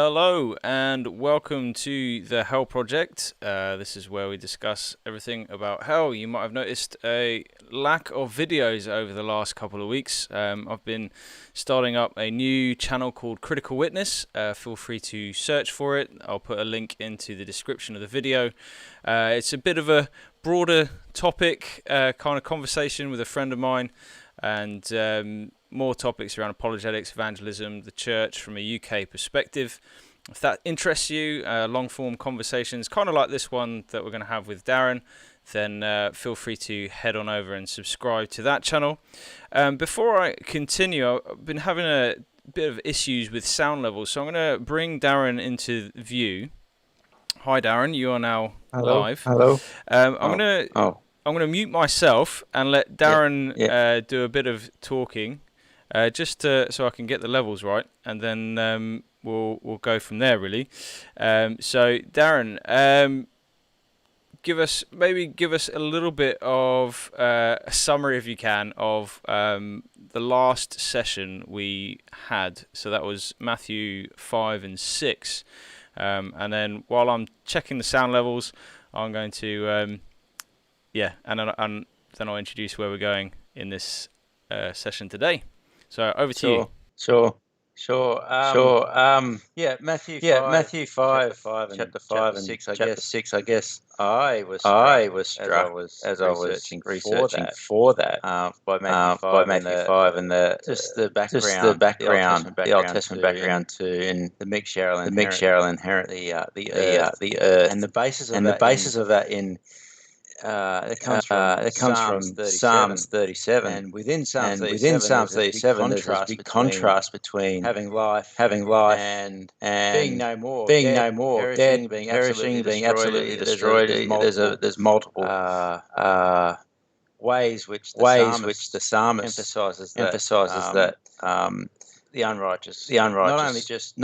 Hello and welcome to the Hell Project. This is where we discuss everything about hell. You might have noticed a lack of videos over the last couple of weeks. I've been starting up a new channel called Critical Witness. Feel free to search for it. I'll put a link into the description of the video. It's a bit of a broader topic, kind of conversation with a friend of mine, and more topics around apologetics, evangelism, the church from a UK perspective. If that interests you, long-form conversations, kind of like this one that we're going to have with Darren, then feel free to head on over and subscribe to that channel. Before I continue, I've been having a bit of issues with sound levels, so I'm going to bring Darren into view. Hi, Darren. You are now live. Hello. I'm going to mute myself and let Darren do a bit of talking. So I can get the levels right, and then we'll go from there, really. So Darren, give us a little bit of a summary, if you can, of the last session we had. So that was Matthew 5 and 6, and then while I'm checking the sound levels, I'm going to and then I'll introduce where we're going in this session today. So over to you. Sure. Matthew 5, chapter 5 and 6, chapter 6, I guess. I was struck as I was researching for that by Matthew 5 and the background, the Old Testament background to in the mix shall inherit the earth, and the basis of that in it comes from Psalms 37, and within Psalms 37 there's a big contrast between having life and being no more, dead, being absolutely destroyed. There's multiple ways which the psalmist emphasizes that the unrighteous not only just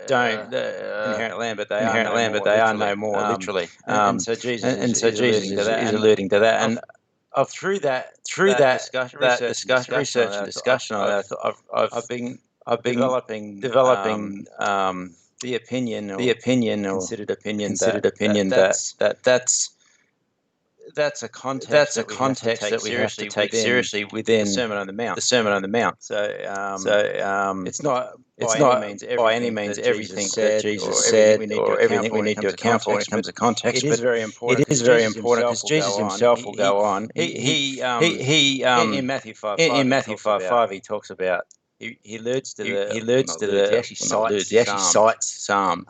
don't inherit land, but they are no more, literally. And so Jesus is alluding to that. And through that research and discussion, I've been developing the opinion or considered opinion that's a context that we have to take seriously within the Sermon on the Mount. So it's not by any means everything that Jesus said or everything we need to account for when it comes to context. It is very important because Jesus himself will go on. In Matthew 5, he talks about. He alludes to He actually cites Psalms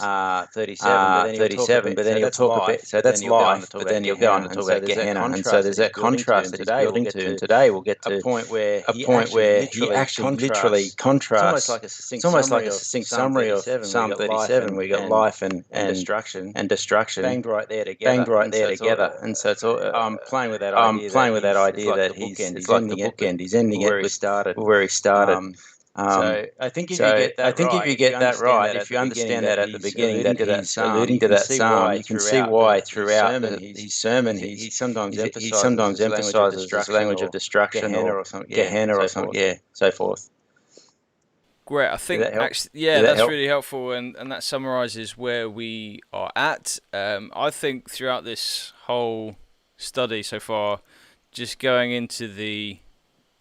37, but then he'll talk a bit. So that's life, but then he'll go on to talk about Gehenna, and so there's that contrast that he's building to. And today we'll get to a point where he actually literally contrasts. It's almost like a succinct summary of Psalm 37. We got life and destruction banged right there together. And so it's all. I'm playing with that idea that it's like the bookend. He's ending where it where he started. So I think if you get that right, if you understand that at the beginning, that he's alluding to that psalm, you can see why throughout his sermon he sometimes emphasizes this language of destruction or Gehenna or something, so forth. Great, I think that's really helpful, and that summarizes where we are at. I think throughout this whole study so far, just going into the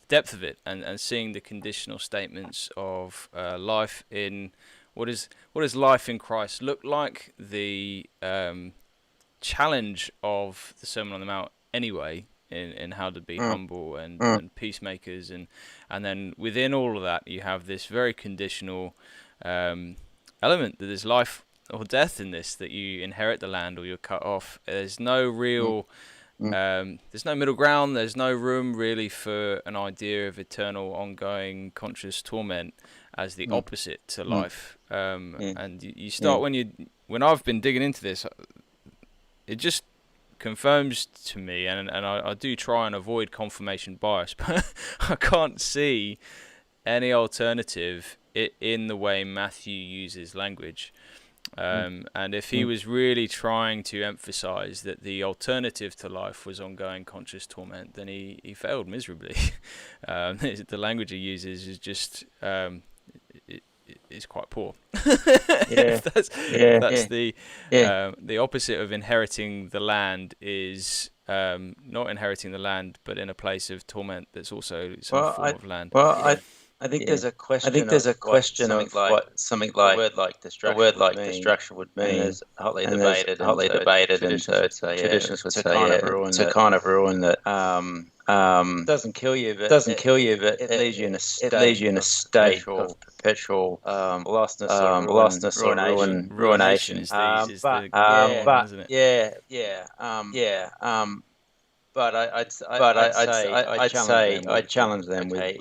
depth of it and seeing the conditional statements of life in what does life in Christ look like, the challenge of the Sermon on the Mount anyway, in how to be humble and peacemakers, and then within all of that you have this very conditional element that there's life or death in this, that you inherit the land or you're cut off. There's no real there's no middle ground. There's no room really for an idea of eternal, ongoing, conscious torment as the opposite to life. And you start when I've been digging into this, it just confirms to me, and I do try and avoid confirmation bias, but I can't see any alternative in the way Matthew uses language. And if he was really trying to emphasize that the alternative to life was ongoing conscious torment, then he failed miserably. The language he uses is just is quite poor. Yeah. That's the opposite of inheriting the land is not inheriting the land, but in a place of torment. That's also some form of land. I think there's a question of what something like a word like destruction would mean. And there's hotly debated, and so traditionalists would say it's a kind of ruin that doesn't kill you, but it leaves you in a state of perpetual lostness or ruination. Is the one, isn't it? But I'd say I challenge them with are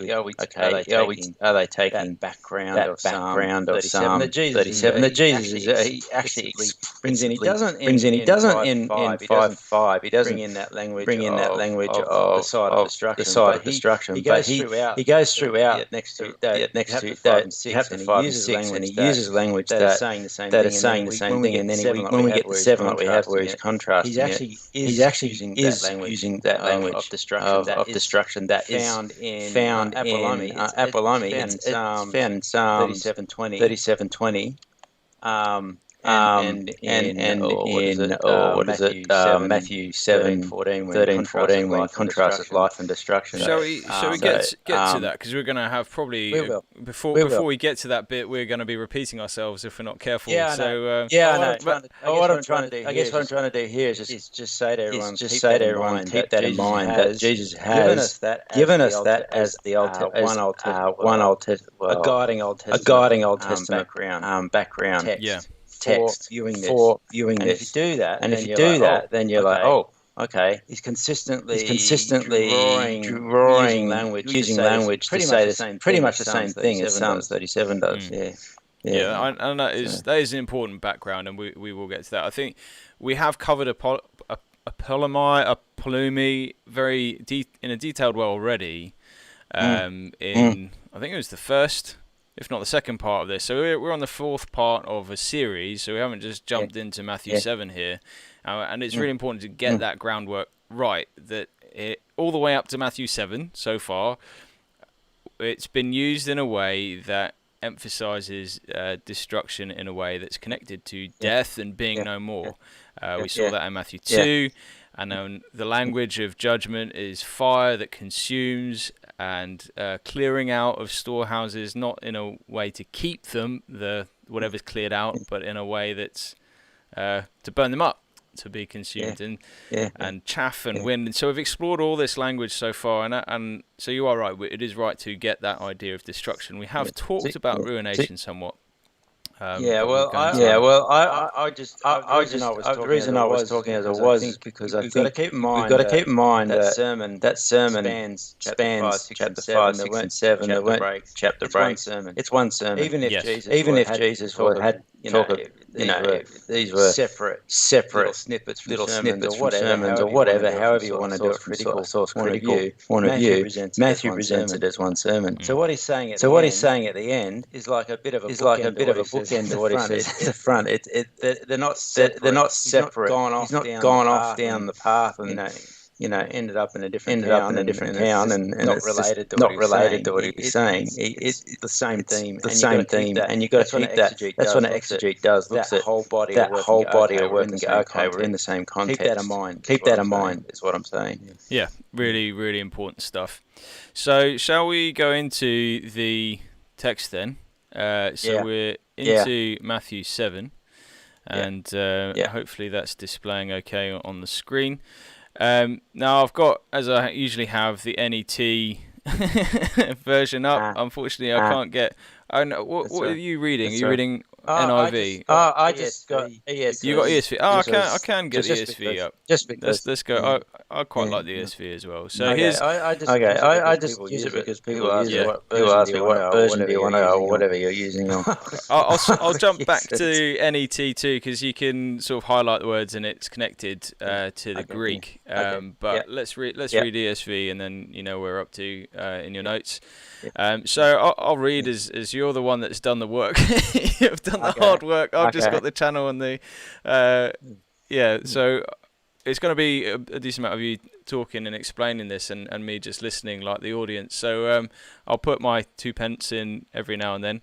they taking that background of Psalm 37? That Jesus actually brings in. He doesn't in 5:5. He doesn't bring in that language of the side of destruction. But he goes throughout next to chapter 5 and 6, and he uses language that is saying the same thing. And then when we get to 7, like we have, where he's contrasting, he's actually using that language of destruction that is found in Apollomi. It's found in Psalm 37:20. And Matthew 7:13, when contrasts life and destruction. Shall we get to that? Because we're going to have probably before we get to that bit, we're going to be repeating ourselves if we're not careful. I guess what I'm trying to do here is just say to everyone, keep that in mind, that Jesus has given us that as the guiding Old Testament background. Text for viewing this. If you do that, then you're like, oh, okay. He's consistently drawing using language to say this pretty much the same thing as Psalms 37 does. And that is an important background, and we will get to that. I think we have covered Apollomi very in a detailed way already. I think it was the first, if not the second part of this. So we're on the fourth part of a series, so we haven't just jumped into Matthew 7 here. And it's really important to get that groundwork right, that all the way up to Matthew 7 so far, it's been used in a way that emphasizes destruction in a way that's connected to death and being no more. We saw that in Matthew 2. And then the language of judgment is fire that consumes, and clearing out of storehouses, not in a way to keep them, whatever's cleared out, but in a way that's to burn them up, to be consumed, and chaff and wind. And so we've explored all this language so far, and so you are right. It is right to get that idea of destruction. We have talked about ruination somewhat. The reason I was talking as I was because I think we've got to keep in mind that sermon spans chapter 5, 6, and 7. There weren't chapter breaks. It's one sermon. Even if Jesus had these were separate little snippets from sermons or whatever, however you want to do it, critical point of view. Matthew presents it as one sermon. So what he's saying at the end is like a bit of a bookend to what he says at the front. They're not separate. He's not gone off down the path and ended up in a different town, and not related to what he was saying. It's the same theme, and you've got to keep that. That's what an exegete does. Looks at that whole body of work and go, okay, we're in the same context. Keep that in mind. Is what I'm saying. Yeah, really, really important stuff. So, shall we go into the text then? We're into Matthew 7, and hopefully that's displaying okay on the screen. Now I've got, as I usually have, the NET version up. Unfortunately, I can't get. Oh no! What are you reading? Are you reading NIV? I just got ESV. You got ESV. Oh, I can get the ESV up. Let's go. I quite like the ESV as well. So here's. I just use it because people ask me what version do you want or whatever you're using. I'll jump back to NET too, because you can sort of highlight the words and it's connected to the Greek. But let's read ESV, and then we're up to in your notes. So I'll read as you're the one that's done the work. You've done the hard work. I've just got the channel and the So it's going to be a decent amount of you talking and explaining this, and me just listening like the audience. So I'll put my 2 pence in every now and then.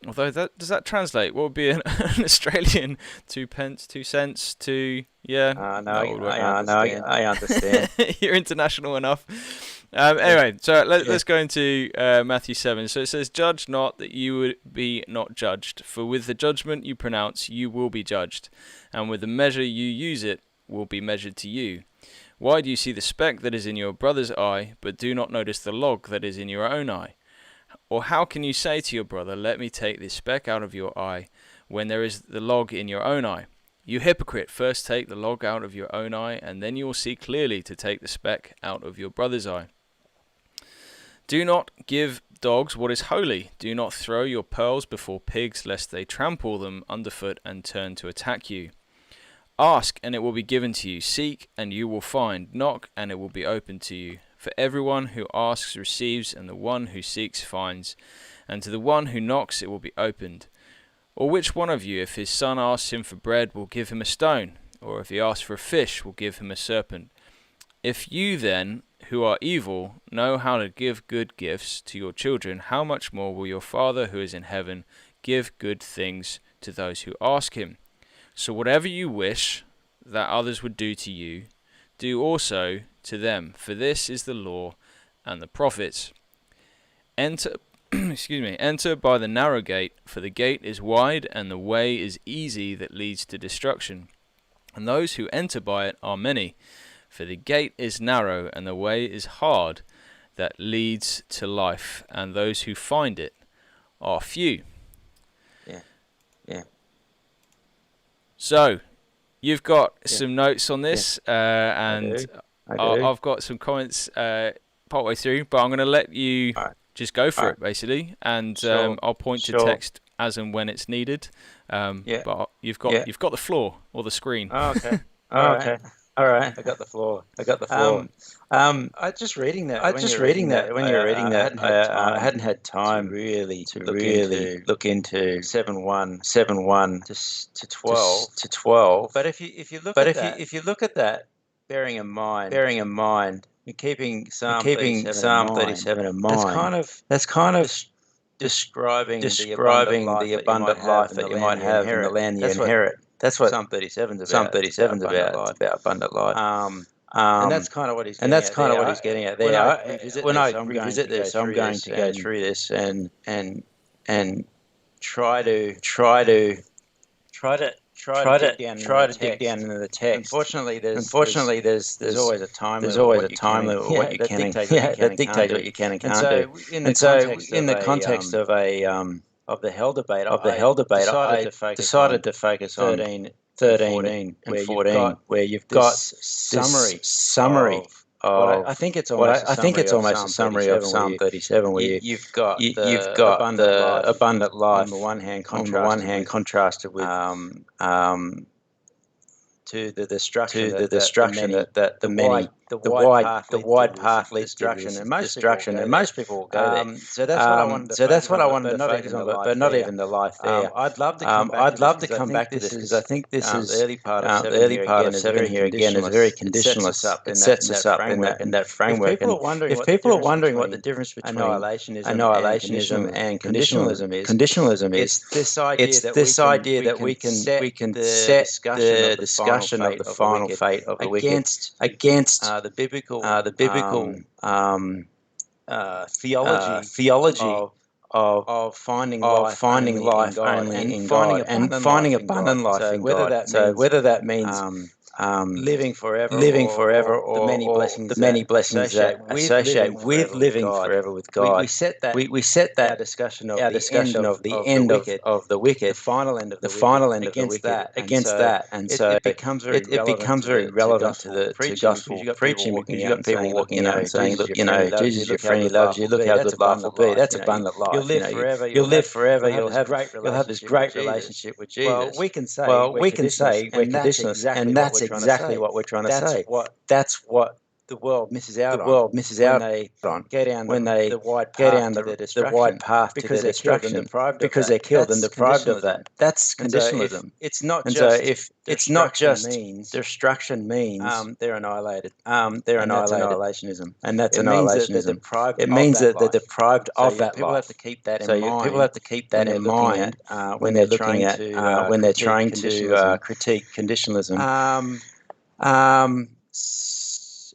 Although does that translate? What would be an Australian 2 pence, 2 cents, to I understand. You're international enough. Anyway, so let's go into Matthew 7. So it says, "Judge not, that you would be not judged. For with the judgment you pronounce, you will be judged. And with the measure you use, it will be measured to you. Why do you see the speck that is in your brother's eye, but do not notice the log that is in your own eye? Or how can you say to your brother, 'Let me take this speck out of your eye,' when there is the log in your own eye? You hypocrite, first take the log out of your own eye, and then you will see clearly to take the speck out of your brother's eye. Do not give dogs what is holy. Do not throw your pearls before pigs, lest they trample them underfoot and turn to attack you. Ask, and it will be given to you. Seek, and you will find. Knock, and it will be opened to you. For everyone who asks receives, and the one who seeks finds. And to the one who knocks it will be opened. Or which one of you, if his son asks him for bread, will give him a stone? Or if he asks for a fish, will give him a serpent? If you then, who are evil, know how to give good gifts to your children, how much more will your Father who is in heaven give good things to those who ask him? So whatever you wish that others would do to you, do also to them, for this is the law and the prophets. Enter by the narrow gate, for the gate is wide and the way is easy that leads to destruction, and those who enter by it are many. For the gate is narrow and the way is hard that leads to life, and those who find it are few." Yeah. So, you've got some notes on this, and I do. I've got some comments partway through, but I'm going to let you just go for it, basically, and I'll point to text as and when it's needed. But you've got the floor or the screen. Oh, okay. Okay. All right. I got the floor. I just reading that. When you were reading that, I hadn't had time to really look into 7:1 to 12. But if you look at that, bearing in mind, and keeping Psalm 37 in mind, that's kind of describing the abundant life that you might have in the land you inherit. That's what Psalm 37 is about. It's about abundant life. And that's kind of what he's getting at there. When I revisit this, I'm going to go through this and try to dig down into the text. Unfortunately, there's always a time limit what you can that dictates what you can and can't do. And so, in the context of the hell debate, I decided to focus on 13 and 14, where you've got summary of I think it's almost a summary of Psalm 37, where you've got the abundant life on the one hand contrasted with to the destruction that the wide path leads to destruction, and most people will go there. So that's what I wanted to focus on, but not even the life there. I'd love to come back to this because I think this is the early part of 7 here again is very conditionalist. It sets us up in that framework. If people are wondering what the difference between annihilationism and conditionalism is, it's this idea that we can set the discussion of the final fate of the wicked against the biblical theology of finding life only in God and finding abundant life in God. So whether that means living forever, or the many blessings that associate with living forever with God. We set that our discussion of the end of the wicked, the final end of the wicked, against that, and so it becomes very relevant to gospel preaching, because you got people walking out and saying, "Look, Jesus is your friend, he loves you. Look how good life will be. That's abundant life. You'll live forever. You'll have this great relationship with Jesus." Well, we can say we're conditionalists, and that's exactly what we're trying to say. That's what the world misses out on when they go down the wide path to their destruction because they're killed and deprived of that. That's conditionalism. It's not and just so if it's not just means destruction means they're annihilated. they're And that's annihilated, annihilationism. and that's It means that they're annihilationism. deprived It means that they're life. deprived So of that people life. have to keep that in So mind. people have to keep that in mind when they're looking at when they're trying to critique conditionalism.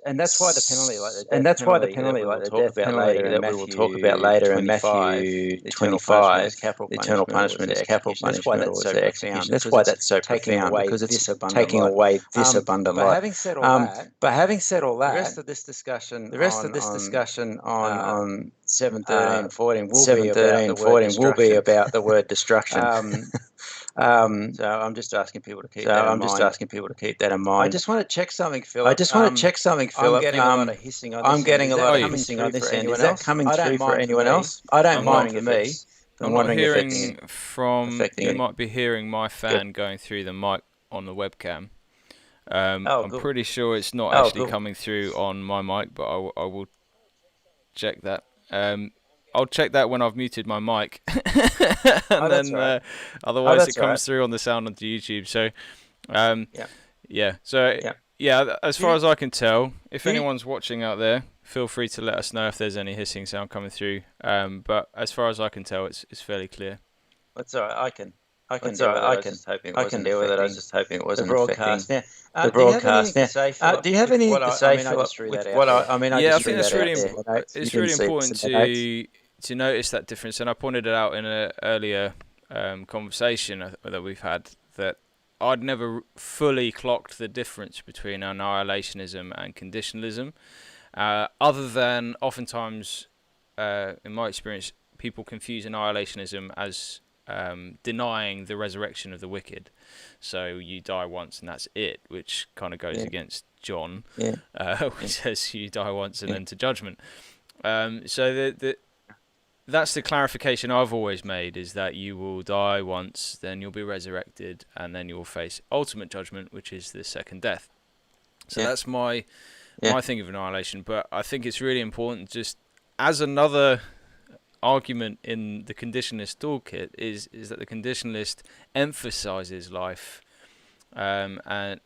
And that's why the penalty, like the death And that's why the penalty, penalty, that we will talk about later, that we will talk about later in Matthew 25, the eternal punishment is capital punishment, or it's the execution. That's why that's so profound, because it's taking away this abundant life. But having said all that, the rest of this discussion on 7, 13, and 14 will be about the word destruction. So I'm just asking people to keep that in mind. I just want to check something, Philip. I'm getting a lot of hissing on this end. Is that coming through for anyone else? I don't mind for me. I'm not hearing from. You might be hearing my fan going through the mic on the webcam. I'm pretty sure it's not actually coming through on my mic, but I will check that. I'll check that when I've muted my mic, and then otherwise it comes through on the sound onto YouTube. So, as far as I can tell, if anyone's watching out there, feel free to let us know if there's any hissing sound coming through. But as far as I can tell, it's fairly clear. That's all right. I can deal with it. I was just hoping it wasn't the broadcast. The broadcast. Do you have anything to say, Philip? I think that's really important. It's really important to notice that difference, and I pointed it out in an earlier conversation that we've had, that I'd never fully clocked the difference between annihilationism and conditionalism, other than oftentimes, in my experience, people confuse annihilationism as denying the resurrection of the wicked. So you die once and that's it, which kind of goes against John, which says you die once and then to judgment. So that's the clarification I've always made, is that you will die once, then you'll be resurrected, and then you'll face ultimate judgment, which is the second death. So that's my thing of annihilation. But I think it's really important, just as another argument in the conditionalist toolkit, is that the conditionalist emphasizes life, and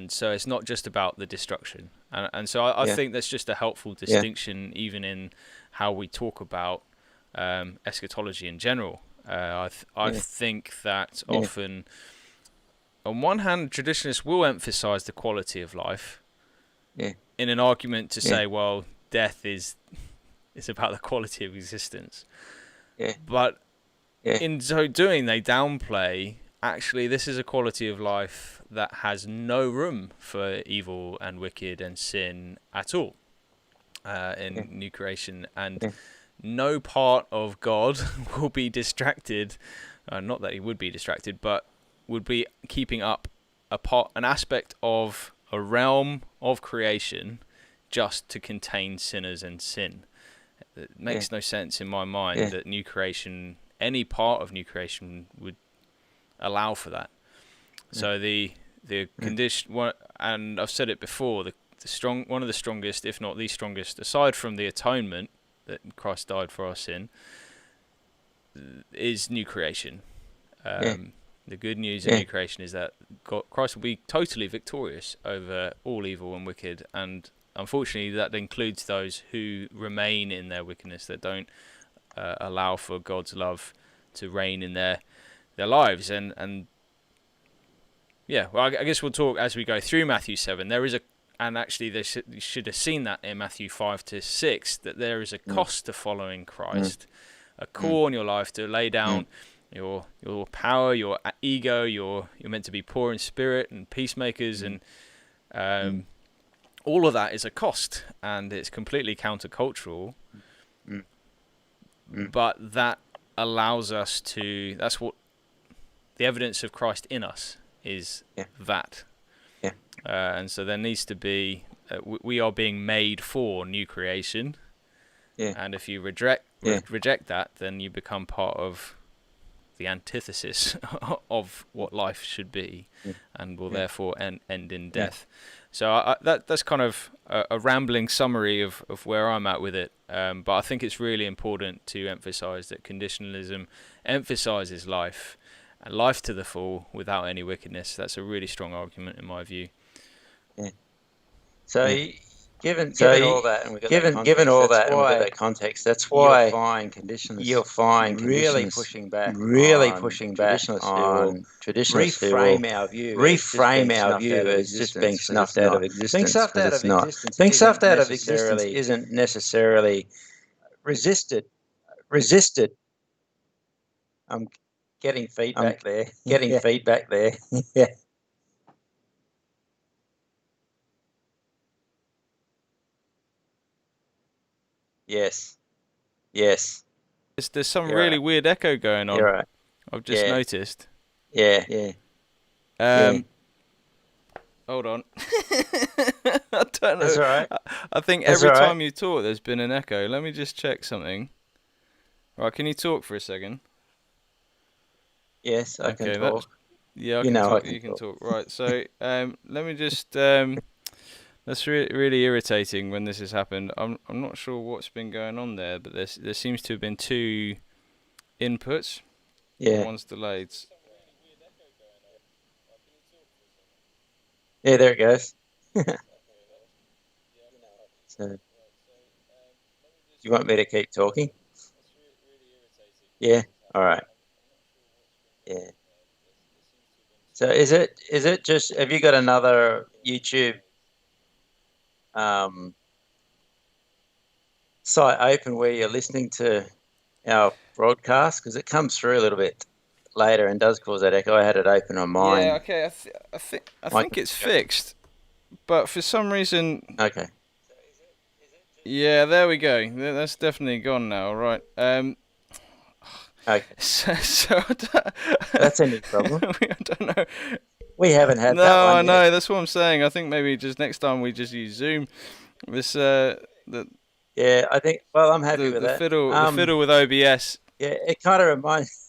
so it's not just about the destruction. And so I think that's just a helpful distinction, even in how we talk about eschatology in general. I think that often, on one hand, traditionalists will emphasize the quality of life in an argument to say, well, death is about the quality of existence. But in so doing, they downplay, actually, this is a quality of life that has no room for evil and wicked and sin at all in new creation, and no part of God will be distracted, not that he would be distracted, but would be keeping up an aspect of a realm of creation just to contain sinners and sin. It makes no sense in my mind that new creation, any part of new creation, would allow for that. So the condition, and I've said it before, one of the strongest, if not the strongest, aside from the atonement that Christ died for our sin, is new creation. The good news of new creation is that Christ will be totally victorious over all evil and wicked, and unfortunately that includes those who remain in their wickedness, that don't allow for God's love to reign in their lives. And I guess we'll talk as we go through Matthew 7. There is you should have seen that in Matthew 5 to 6, that there is a cost to following Christ, a call on your life to lay down your power, your ego. You're meant to be poor in spirit and peacemakers, and all of that is a cost, and it's completely countercultural. But that allows us to. That's what the evidence of Christ in us is. That. And so there needs to be. We are being made for new creation. And if you reject that, then you become part of the antithesis of what life should be, and will therefore end in death. So that's kind of a rambling summary of where I'm at with it. But I think it's really important to emphasize that conditionalism emphasizes life, and life to the full without any wickedness. That's a really strong argument in my view. Yeah. So given all that, and we've got that context, that's why you'll find conditionalists really pushing back on traditionalists who will reframe our view as just being snuffed out of existence. Being snuffed out of existence. Being snuffed out of existence isn't necessarily resisted. I'm getting feedback there. Yeah. Yes. There's some really weird echo going on. You're right. I've just noticed. Yeah. Hold on. I don't know. That's all right. I think every time you talk, there's been an echo. Let me just check something. Right, can you talk for a second? Yes, I can talk. Yeah, I can talk. You can talk. Right, so let me just... that's really irritating when this has happened. I'm not sure what's been going on there, but there seems to have been two inputs. Yeah. One's delayed. Yeah, there it goes. So, you want me to keep talking? Yeah. All right. Yeah. So is it just, have you got another YouTube site open where you're listening to our broadcast? Because it comes through a little bit later and does cause that echo. I had it open on mine. Yeah, okay. I think it's fixed, but for some reason. Okay. Yeah, there we go. That's definitely gone now. Right. Okay. So that's any problem. I don't know. We haven't had that one yet. No, that's what I'm saying. I think maybe just next time we just use Zoom. Yeah, I think. Well, I'm happy with that. The fiddle with OBS. Yeah, it kind of reminds.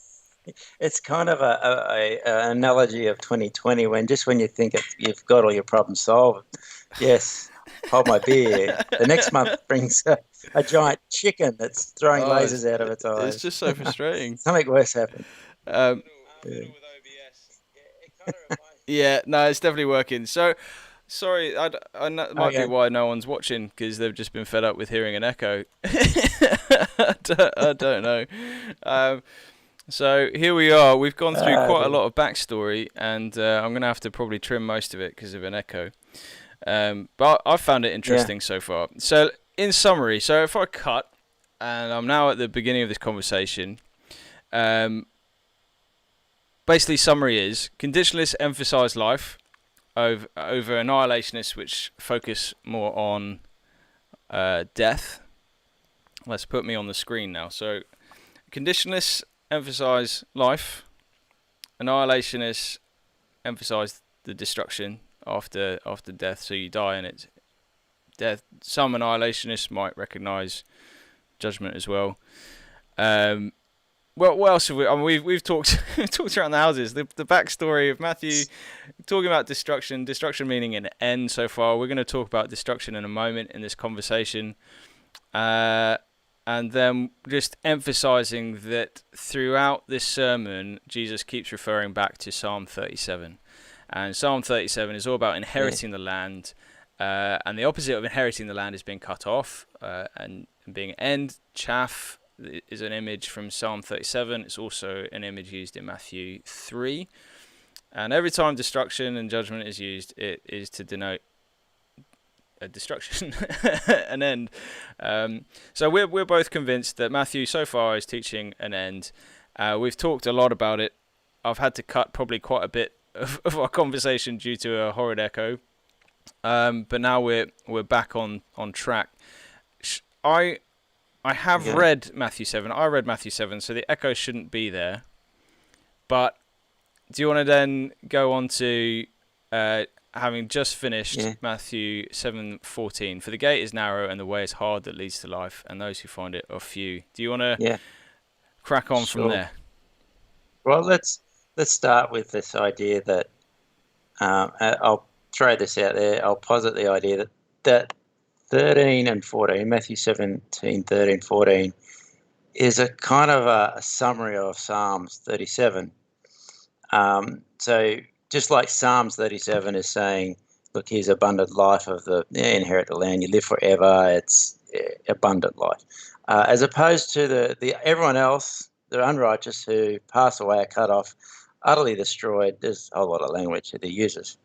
It's kind of a analogy of 2020 when you think you've got all your problems solved. Yes, hold my beer. The next month brings a giant chicken that's throwing lasers out of its eyes. It's just so frustrating. Something worse happened. Yeah, no, it's definitely working. So, sorry, I it might be why no one's watching, because they've just been fed up with hearing an echo. I don't know. So here we are. We've gone through quite a lot of backstory, and I'm going to have to probably trim most of it because of an echo. But I found it interesting so far. So in summary, so if I cut, and I'm now at the beginning of this conversation, basically summary is, conditionalists emphasize life over annihilationists, which focus more on death. Let's put me on the screen now. So conditionalists emphasize life, annihilationists emphasize the destruction after death, so you die and it's death. Some annihilationists might recognize judgment as well. Well, what else have we? I mean, we've talked around the houses. The backstory of Matthew, talking about destruction meaning an end so far. We're going to talk about destruction in a moment in this conversation, and then just emphasizing that throughout this sermon, Jesus keeps referring back to Psalm 37, and Psalm 37 is all about inheriting the land, and the opposite of inheriting the land is being cut off, and being end. Chaff is an image from Psalm 37. It's also an image used in Matthew 3. And every time destruction and judgment is used, it is to denote a destruction, an end. So we're both convinced that Matthew so far is teaching an end. We've talked a lot about it. I've had to cut probably quite a bit of our conversation due to a horrid echo. But now we're back on track. I have read Matthew 7. I read Matthew 7, so the echo shouldn't be there. But do you want to then go on to having just finished Matthew 7:14? For the gate is narrow and the way is hard that leads to life, and those who find it are few. Do you want to crack on from there? Well, let's start with this idea that I'll throw this out there. I'll posit the idea that 13 and 14, Matthew 17, 13, 14, is a kind of a summary of Psalms 37. So just like Psalms 37 is saying, look, here's abundant life of inherit the land, you live forever, it's abundant life. As opposed to the everyone else, the unrighteous who pass away, are cut off, utterly destroyed. There's a whole lot of language that he uses.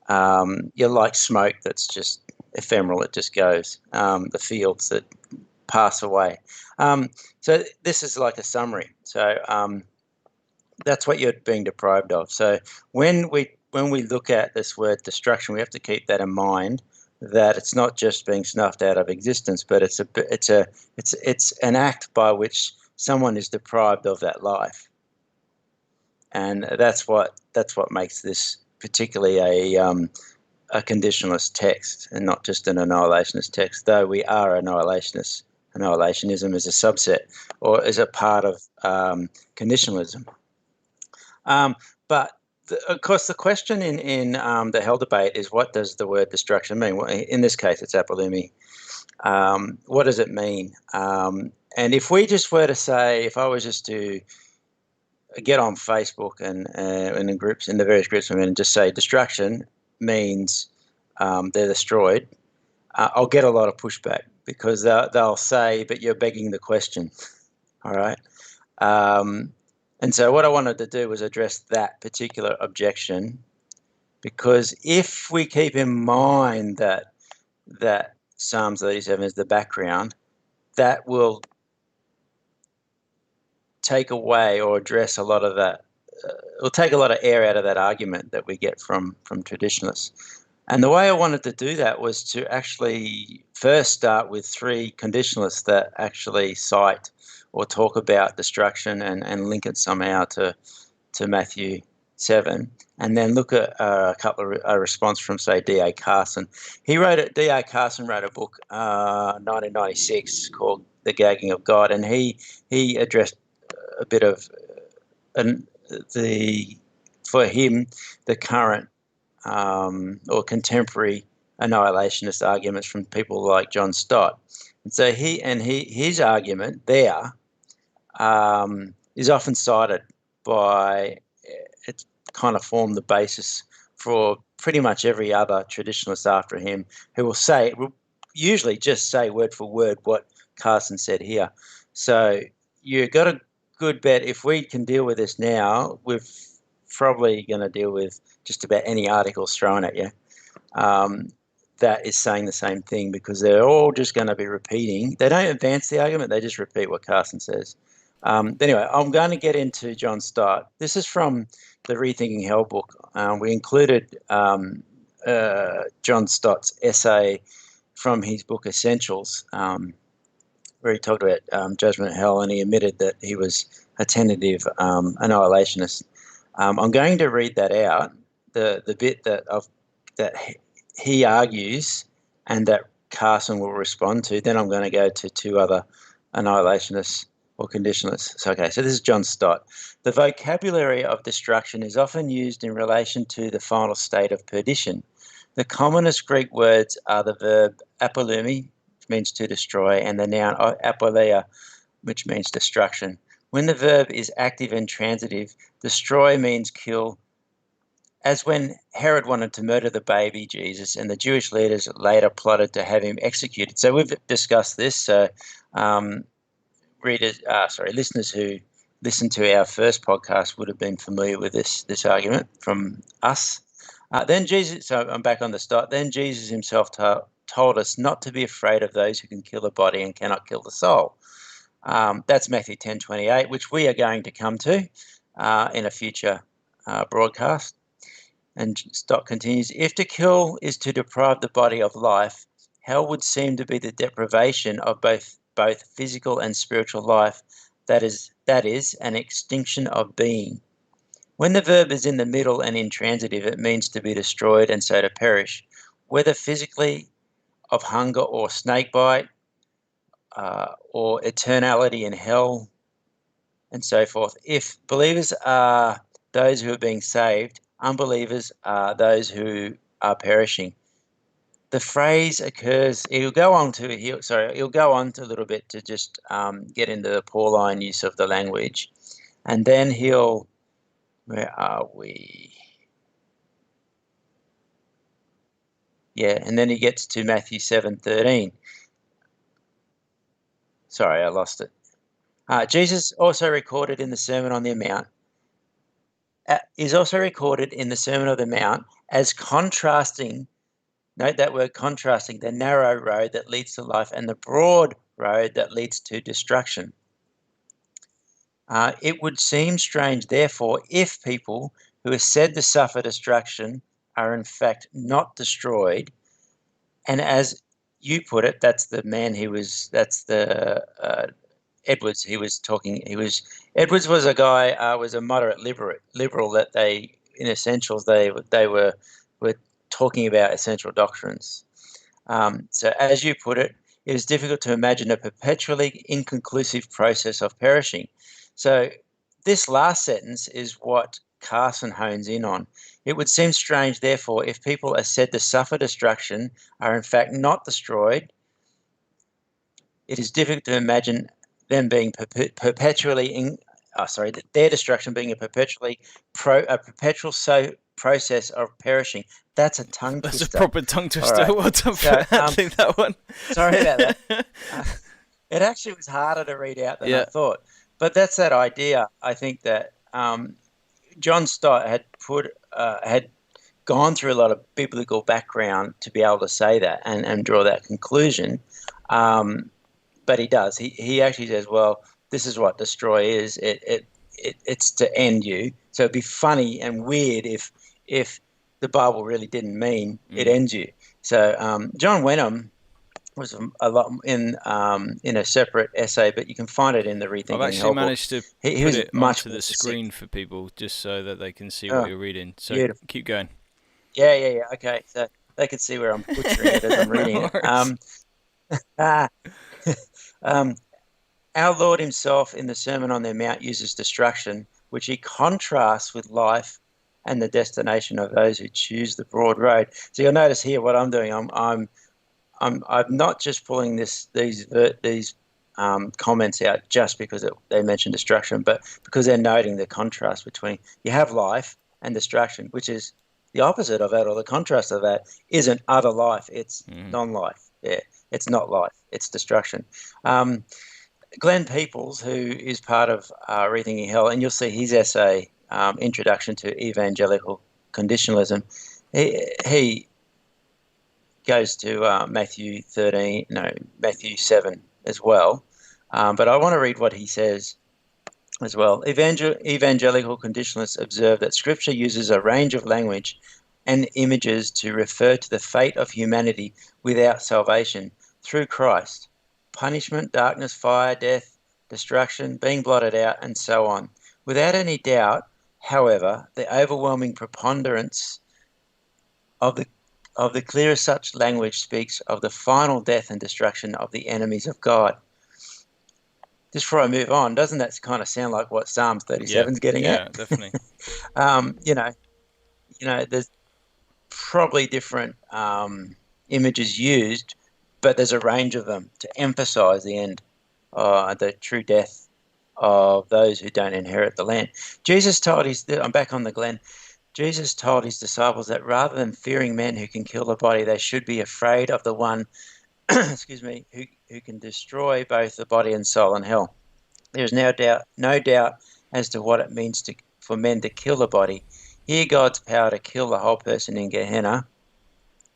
You're like smoke that's just ephemeral, it just goes. The fields that pass away. So this is like a summary. So that's what you're being deprived of. So when we look at this word destruction, we have to keep that in mind, that it's not just being snuffed out of existence, but it's an act by which someone is deprived of that life, and that's what makes this particularly a conditionalist text and not just an annihilationist text. Though we are annihilationists, annihilationism is a subset or is a part of conditionalism. But of course, the question in the hell debate is, what does the word destruction mean? Well, in this case, it's apolumi. What does it mean? And if we just were to say, if I was just to get on Facebook and in the various groups I'm in, and just say destruction means they're destroyed, I'll get a lot of pushback, because they'll say, but you're begging the question. All right. And so what I wanted to do was address that particular objection, because if we keep in mind that Psalms 37 is the background, that will take away or address a lot of that. It'll take a lot of air out of that argument that we get from traditionalists. And the way I wanted to do that was to actually first start with three conditionalists that actually cite or talk about destruction and link it somehow to Matthew 7, and then look at a response from, say, D.A. Carson. D.A. Carson wrote a book 1996 called The Gagging of God, and he addressed a bit of for him, the current or contemporary annihilationist arguments from people like John Stott. And so his argument there is often cited by, it's kind of formed the basis for pretty much every other traditionalist after him, who will usually just say word for word what Carson said here. So you got a good bet, if we can deal with this now, we're probably going to deal with just about any articles thrown at you that is saying the same thing, because they're all just going to be repeating. They don't advance the argument, they just repeat what Carson says. Anyway, I'm going to get into John Stott. This is from the Rethinking Hell book. We included John Stott's essay from his book Essentials, where he talked about judgment of hell, and he admitted that he was a tentative annihilationist. I'm going to read that out, the bit that he argues and that Carson will respond to. Then I'm going to go to two other annihilationists or conditionalists. So this is John Stott. The vocabulary of destruction is often used in relation to the final state of perdition. The commonest Greek words are the verb apolumi, which means to destroy, and the noun apoleia, which means destruction. When the verb is active and transitive, destroy means kill, as when Herod wanted to murder the baby Jesus, and the Jewish leaders later plotted to have him executed. So we've discussed this. So listeners who listened to our first podcast would have been familiar with this argument from us. Then Jesus, so I'm back on the start. Then Jesus himself told us not to be afraid of those who can kill the body and cannot kill the soul. That's Matthew 10:28, which we are going to come to in a future broadcast. And Stott continues, if to kill is to deprive the body of life, hell would seem to be the deprivation of both physical and spiritual life, that is an extinction of being. When the verb is in the middle and intransitive, it means to be destroyed and so to perish, whether physically of hunger or snakebite, or eternality in hell, and so forth. If believers are those who are being saved, unbelievers are those who are perishing. The phrase occurs. He'll go on to a little bit to just get into the Pauline use of the language, and then he'll. Where are we? Yeah, and then he gets to Matthew 7:13. Sorry, I lost it. Jesus also recorded in the Sermon on the Mount. Is also recorded in the Sermon on the Mount as contrasting. Note that word contrasting, the narrow road that leads to life and the broad road that leads to destruction. It would seem strange, therefore, if people who are said to suffer destruction are in fact not destroyed. And as you put it, that's the Edwards. Edwards was a guy, was a moderate liberal that in essentials, they were talking about essential doctrines. So as you put it, it is difficult to imagine a perpetually inconclusive process of perishing. So this last sentence is what Carson hones in on. It would seem strange, therefore, if people are said to suffer destruction are in fact not destroyed. It is difficult to imagine them being their destruction being a perpetual process of perishing. That's a tongue twister. That's a proper tongue twister. Right. Well done for handling that one. Sorry about that. It actually was harder to read out than I thought. But that's that idea. I think that John Stott had gone through a lot of biblical background to be able to say that and draw that conclusion. But he does. He actually says, well, this is what destroy is. It's to end you. So it'd be funny and weird if the Bible really didn't mean it ends you. So John Wenham was a lot in a separate essay, but you can find it in the Rethinking Hell book. I've actually managed to put it onto the screen for people just so that they can see what you're reading. So beautiful. Keep going. Yeah. Okay. So they can see where I'm butchering it as I'm reading it. Our Lord himself in the Sermon on the Mount uses destruction, which he contrasts with life and the destination of those who choose the broad road. So you'll notice here what I'm doing. I'm not just pulling these comments out just because they mention destruction, but because they're noting the contrast between you have life and destruction, which is the opposite of that, or the contrast of that isn't utter life, it's non-life. Yeah, it's not life, it's destruction. Glenn Peoples, who is part of Rethinking Hell, and you'll see his essay, Introduction to Evangelical Conditionalism, he goes to Matthew 7 as well. But I want to read what he says as well. Evangelical conditionalists observe that Scripture uses a range of language and images to refer to the fate of humanity without salvation through Christ. Punishment, darkness, fire, death, destruction, being blotted out, and so on. Without any doubt, however, the overwhelming preponderance of the clearest such language speaks of the final death and destruction of the enemies of God. Just before I move on, doesn't that kind of sound like what Psalms 37 is getting at? Yeah, definitely. There's probably different images used, but there's a range of them to emphasize the end, the true death of those who don't inherit the land. Jesus told I'm back on the Glen. Jesus told his disciples that rather than fearing men who can kill the body, they should be afraid of the one, who can destroy both the body and soul in hell. There is no doubt as to what it means for men to kill the body. Here, God's power to kill the whole person in Gehenna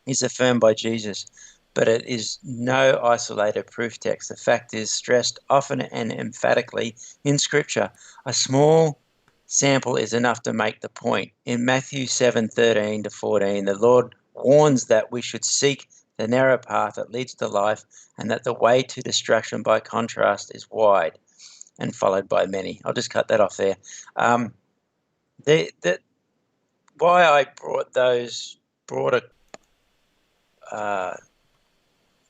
is affirmed by Jesus, but it is no isolated proof text. The fact is stressed often and emphatically in Scripture. A small sample is enough to make the point. In Matthew 7:13 to 14, the Lord warns that we should seek the narrow path that leads to life, and that the way to destruction, by contrast, is wide and followed by many. I'll just cut that off there. Why I brought those broader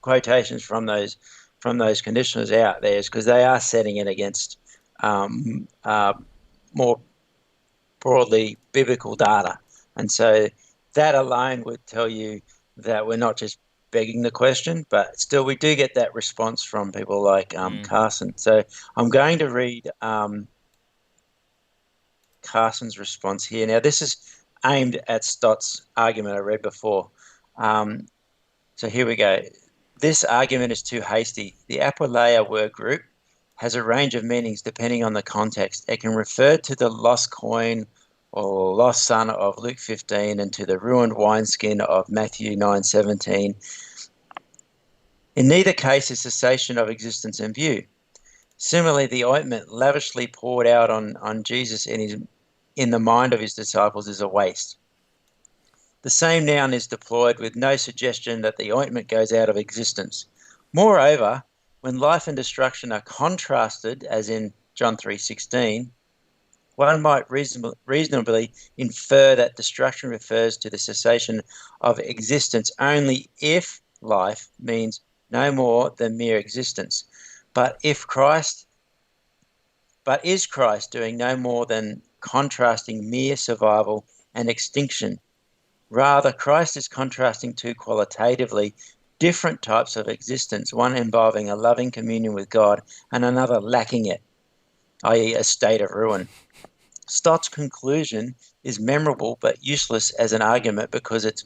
quotations from those conditioners out there is because they are setting it against more broadly biblical data. And so that alone would tell you that we're not just begging the question, but still we do get that response from people like Carson. So I'm going to read Carson's response here. Now, this is aimed at Stott's argument I read before. So here we go. This argument is too hasty. The Aquileia word group has a range of meanings depending on the context. It can refer to the lost coin or lost son of Luke 15 and to the ruined wineskin of Matthew 9:17. In neither case is cessation of existence in view. Similarly, the ointment lavishly poured out on Jesus in the mind of his disciples is a waste. The same noun is deployed with no suggestion that the ointment goes out of existence. Moreover, when life and destruction are contrasted, as in John 3:16, one might reasonably infer that destruction refers to the cessation of existence only if life means no more than mere existence. But is Christ doing no more than contrasting mere survival and extinction? Rather, Christ is contrasting two qualitatively different types of existence, one involving a loving communion with God and another lacking it, i.e. a state of ruin. Stott's conclusion is memorable but useless as an argument because it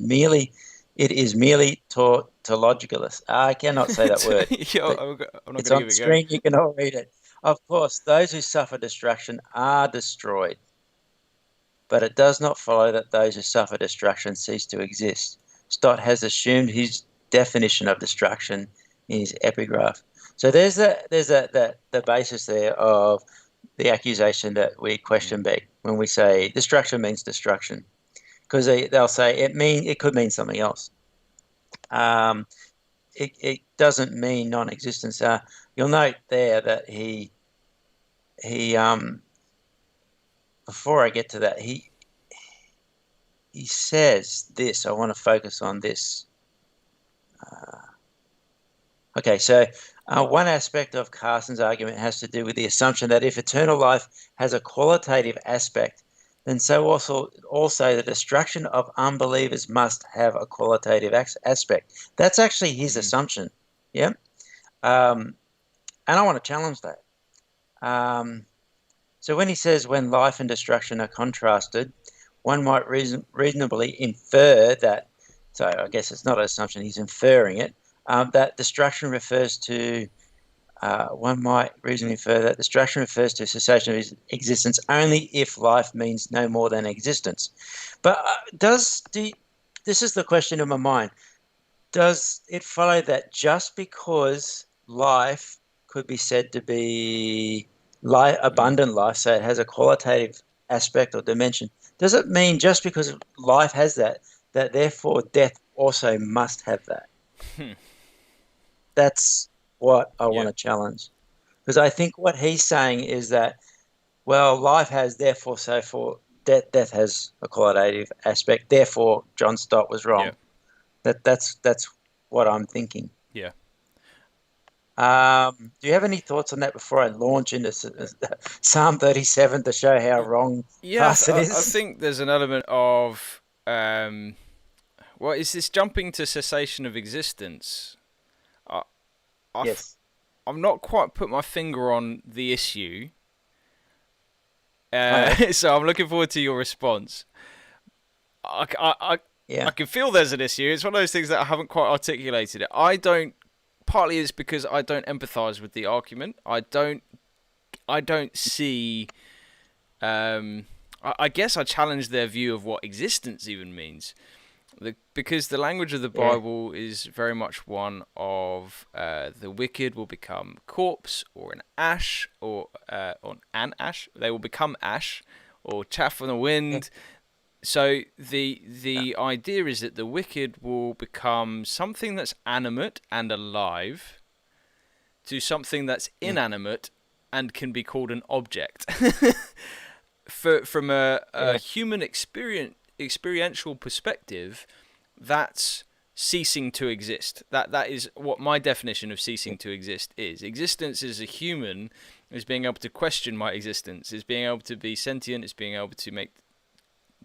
is merely tautologicalist. I cannot say that word. It's on the screen, you can all read it. Of course, those who suffer destruction are destroyed, but it does not follow that those who suffer destruction cease to exist. Stott has assumed his definition of destruction in his epigraph. So there's the basis there of the accusation that we question back when we say destruction means destruction, because they'll say it could mean something else. It doesn't mean non-existence. You'll note there that he before I get to that, he says this. I want to focus on this. Okay, so one aspect of Carson's argument has to do with the assumption that if eternal life has a qualitative aspect, then so also the destruction of unbelievers must have a qualitative aspect. That's actually his assumption. Yeah. And I want to challenge that. So when he says when life and destruction are contrasted, one might reasonably infer that, so I guess it's not an assumption, he's inferring it, that destruction refers to, one might reasonably infer that destruction refers to cessation of existence only if life means no more than existence. But this is the question in my mind, does it follow that just because life could be said to be abundant life, so it has a qualitative aspect or dimension, does it mean just because life has that therefore death also must have that? That's what I want to challenge. Because I think what he's saying is that, well, life has, therefore, so for death has a qualitative aspect, therefore John Stott was wrong. Yeah. That's what I'm thinking. Yeah. Do you have any thoughts on that before I launch into Psalm 37 to show how wrong Carson is? I think there's an element of, is this jumping to cessation of existence? Yes. I've not quite put my finger on the issue, so I'm looking forward to your response. I can feel there's an issue. It's one of those things that I haven't quite articulated it. Partly it's because I don't empathise with the argument. I don't see. I guess I challenge their view of what existence even means, because the language of the Bible is very much one of the wicked will become corpse or an ash or on an ash. They will become ash or chaff on the wind. Yeah. So the idea is that the wicked will become something that's animate and alive to something that's inanimate and can be called an object. From a human experiential perspective, that's ceasing to exist. That is what my definition of ceasing to exist is. Existence is a human is being able to question my existence, is being able to be sentient, it's being able to make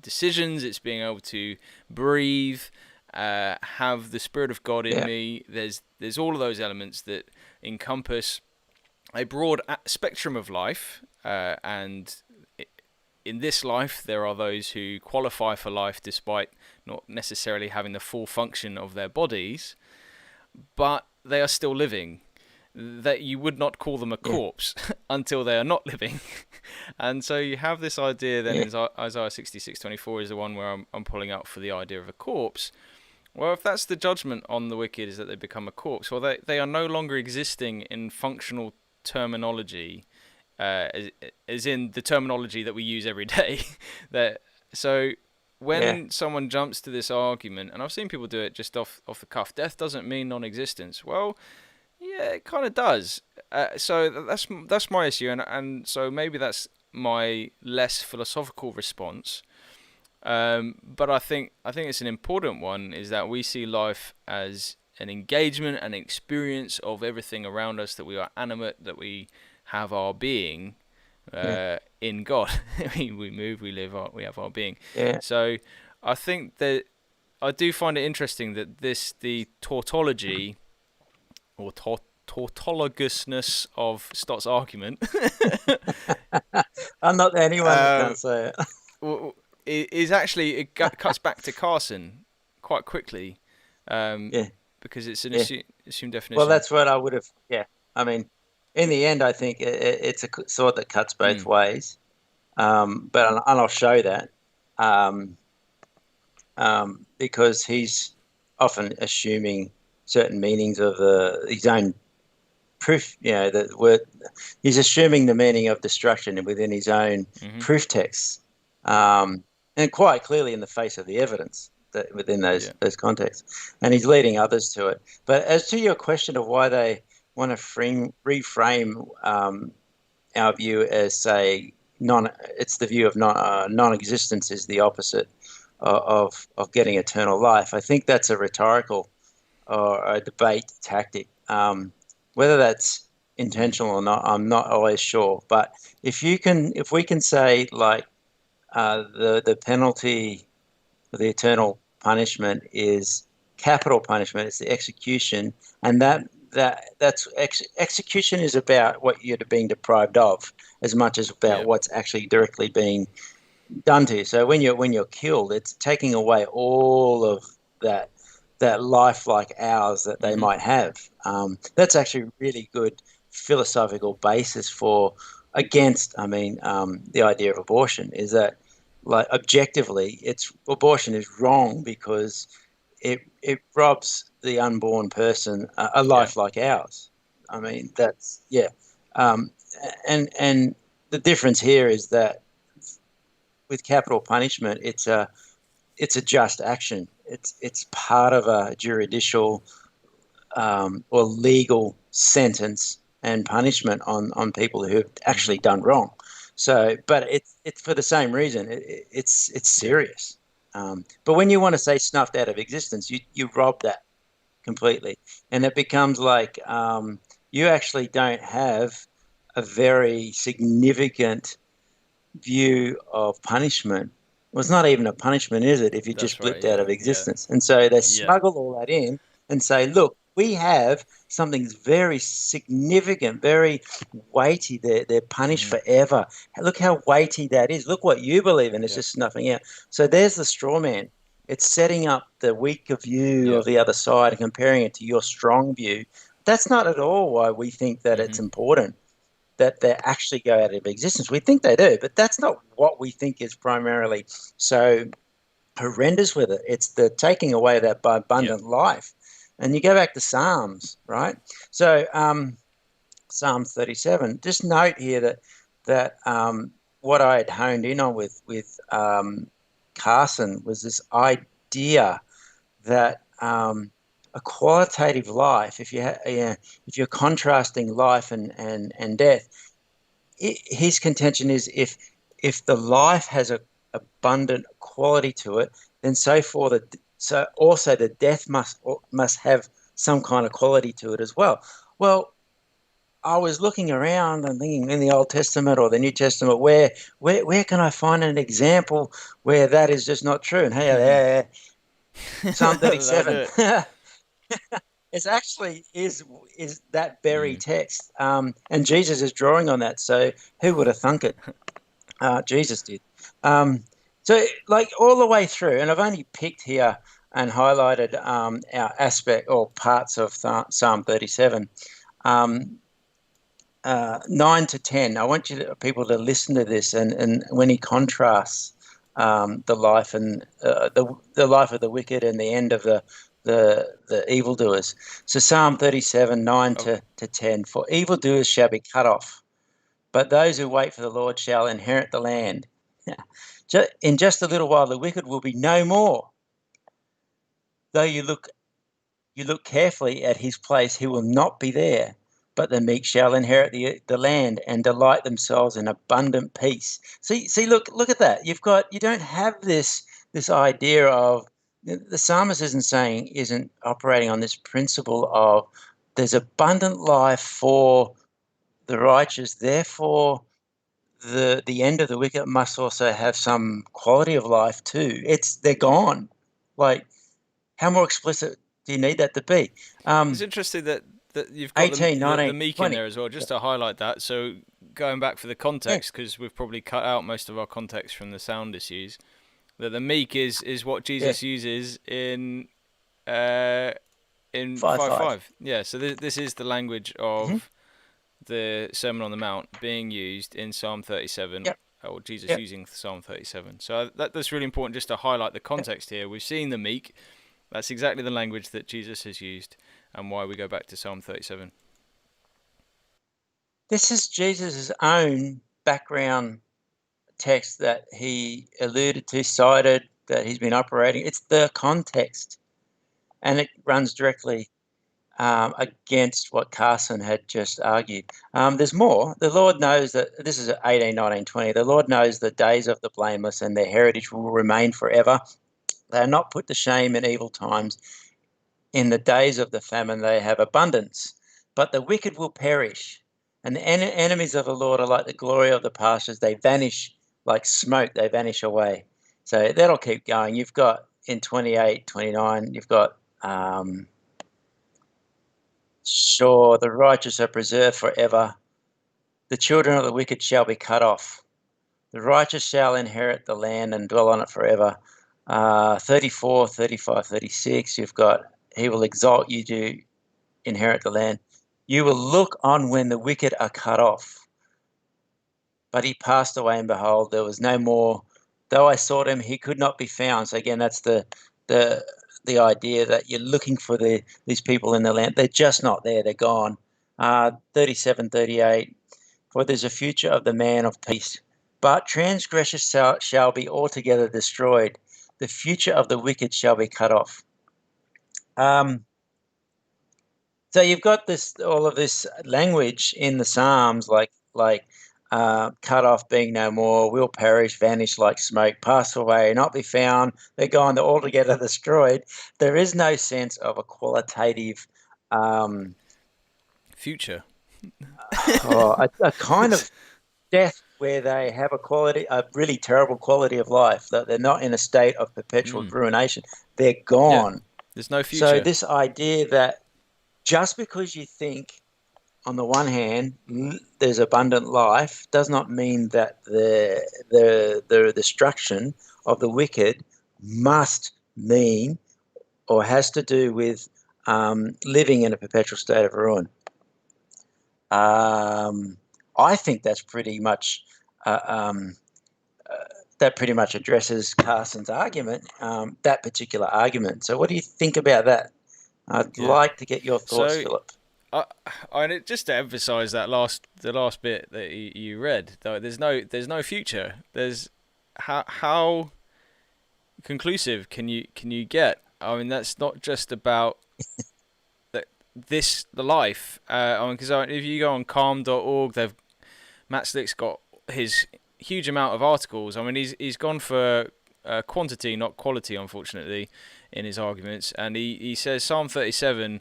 decisions, it's being able to breathe, have the Spirit of God in me. There's all of those elements that encompass a broad spectrum of life, and in this life there are those who qualify for life despite not necessarily having the full function of their bodies, but they are still living. That you would not call them a corpse until they are not living. And so you have this idea then in Isaiah 66:24 is the one where I'm pulling out for the idea of a corpse. Well, if that's the judgment on the wicked, is that they become a corpse, well, they are no longer existing in functional terminology, as in the terminology that we use every day. So when someone jumps to this argument, and I've seen people do it just off the cuff, death doesn't mean non-existence. Well, yeah, it kind of does. So that's my issue, and so maybe that's my less philosophical response. But I think it's an important one, is that we see life as an engagement and experience of everything around us, that we are animate, that we have our being in God. we move, we live, we have our being. Yeah. So I think that I do find it interesting that the tautology or tautologousness of Stott's argument. I'm not the only one that can't say it. Is actually, it cuts back to Carson quite quickly, because it's an assumed definition. Well, that's what I would have. Yeah, I mean, in the end, I think it's a sword that cuts both ways. But I'll show that, because he's often assuming certain meanings of his own proof. The word, he's assuming the meaning of destruction within his own proof texts, and quite clearly in the face of the evidence that within those contexts, and he's leading others to it. But as to your question of why they want to reframe our view as, say, it's the view of non-existence is the opposite of getting eternal life. I think that's a rhetorical or a debate tactic. Whether that's intentional or not, I'm not always sure. But if we can say, like, the penalty, the eternal punishment is capital punishment, it's the execution, and that's execution is about what you're being deprived of as much as about what's actually directly being done to you. So when you're killed, it's taking away all of that life like ours that they might have. That's actually really good philosophical basis against the idea of abortion, is that, like, objectively, abortion is wrong because it robs the unborn person a life like ours. I mean, that's and the difference here is that with capital punishment, it's a just action. It's part of a juridical or legal sentence and punishment on people who have actually done wrong. So, but it's for the same reason. It's serious. But when you want to say snuffed out of existence, you rob that completely, and it becomes like you actually don't have a very significant view of punishment. Well, it's not even a punishment, is it, if you just blipped out of existence? And so they smuggle all that in and say, look, we have something very significant, very weighty. They're punished forever. Look how weighty that is. Look what you believe in. It's just snuffing out. So there's the straw man. It's setting up the weaker view of the other side and comparing it to your strong view. That's not at all why we think that it's important that they actually go out of existence. We think they do, but that's not what we think is primarily so horrendous with it. It's the taking away of that abundant life. And you go back to Psalms, right? So Psalm 37, just note here that what I had honed in on with Carson was this idea that a qualitative life, if you're contrasting life and death, his contention is if the life has a abundant quality to it, then so also the death must have some kind of quality to it as well. Well, I was looking around and thinking in the Old Testament or the New Testament, where can I find an example where that is just not true? And hey, Psalm 37. It's actually is that very text, and Jesus is drawing on that. So who would have thunk it? Jesus did. So like all the way through, and I've only picked here and highlighted our aspect or parts of Psalm 37. 9 to 10. I want people to listen to this, and when he contrasts the life and the life of the wicked and the end of the evildoers. So Psalm 37, 9 to 10. For evildoers shall be cut off, but those who wait for the Lord shall inherit the land. In just a little while, the wicked will be no more. Though you look carefully at his place, he will not be there. But the meek shall inherit the land and delight themselves in abundant peace. See, look at that. You don't have this idea of the psalmist isn't operating on this principle of there's abundant life for the righteous. Therefore, the end of the wicked must also have some quality of life too. They're gone. Like, how more explicit do you need that to be? It's interesting that you've got 18, 19, the meek 20. in there as well, just to highlight that. So going back for the context, because we've probably cut out most of our context from the sound issues, that the meek is what Jesus uses in 5:5. Yeah, so this is the language of the Sermon on the Mount being used in Psalm 37, or Jesus using Psalm 37. So that's really important just to highlight the context here. We've seen the meek. That's exactly the language that Jesus has used, and why we go back to Psalm 37. This is Jesus' own background text that he alluded to, cited, that he's been operating. It's the context, and it runs directly against what Carson had just argued. There's more. The Lord knows that, this is 18, 19, 20. The Lord knows the days of the blameless, and their heritage will remain forever. They are not put to shame in evil times. In the days of the famine, they have abundance, but the wicked will perish. And the enemies of the Lord are like the glory of the pastures. They vanish like smoke. They vanish away. So that'll keep going. You've got in 28, 29, you've got, sure, the righteous are preserved forever. The children of the wicked shall be cut off. The righteous shall inherit the land and dwell on it forever. 34, 35, 36, you've got, he will exalt you to inherit the land. You will look on when the wicked are cut off. But he passed away, and behold, there was no more. Though I sought him, he could not be found. So again, that's the idea that you're looking for these people in the land. They're just not there. They're gone. 37, 38. For there's a future of the man of peace. But transgressors shall be altogether destroyed. The future of the wicked shall be cut off. So you've got all of this language in the Psalms, like cut off, being no more, will perish, vanish like smoke, pass away, not be found. They're gone. They're altogether destroyed. There is no sense of a qualitative future, a kind of death where they have a really terrible quality of life, that they're not in a state of perpetual ruination. They're gone. Yeah. There's no future. So this idea that just because you think, on the one hand, there's abundant life, does not mean that the destruction of the wicked must mean or has to do with living in a perpetual state of ruin. I think that's pretty much that pretty much addresses Carson's argument, that particular argument. So what do you think about that? I'd like to get your thoughts, Philip. Just to emphasise the last bit that you read, though, there's no future. There's how conclusive can you get? I mean, that's not just about the life. Because if you go on calm.org, Matt Slick's got his huge amount of articles. I mean, he's gone for quantity, not quality, unfortunately, in his arguments. And he says Psalm 37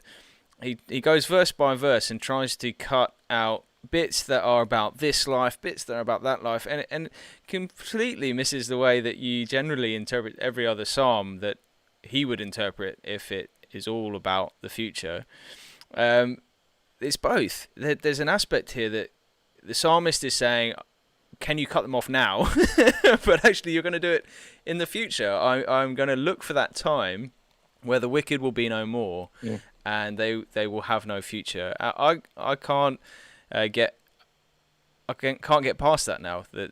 he goes verse by verse and tries to cut out bits that are about this life, bits that are about that life, and completely misses the way that you generally interpret every other psalm that he would interpret if it is all about the future. It's both. There's an aspect here that the psalmist is saying, can you cut them off now? But actually you're going to do it in the future. I'm going to look for that time where the wicked will be no more, and they will have no future. I can't get past that now. That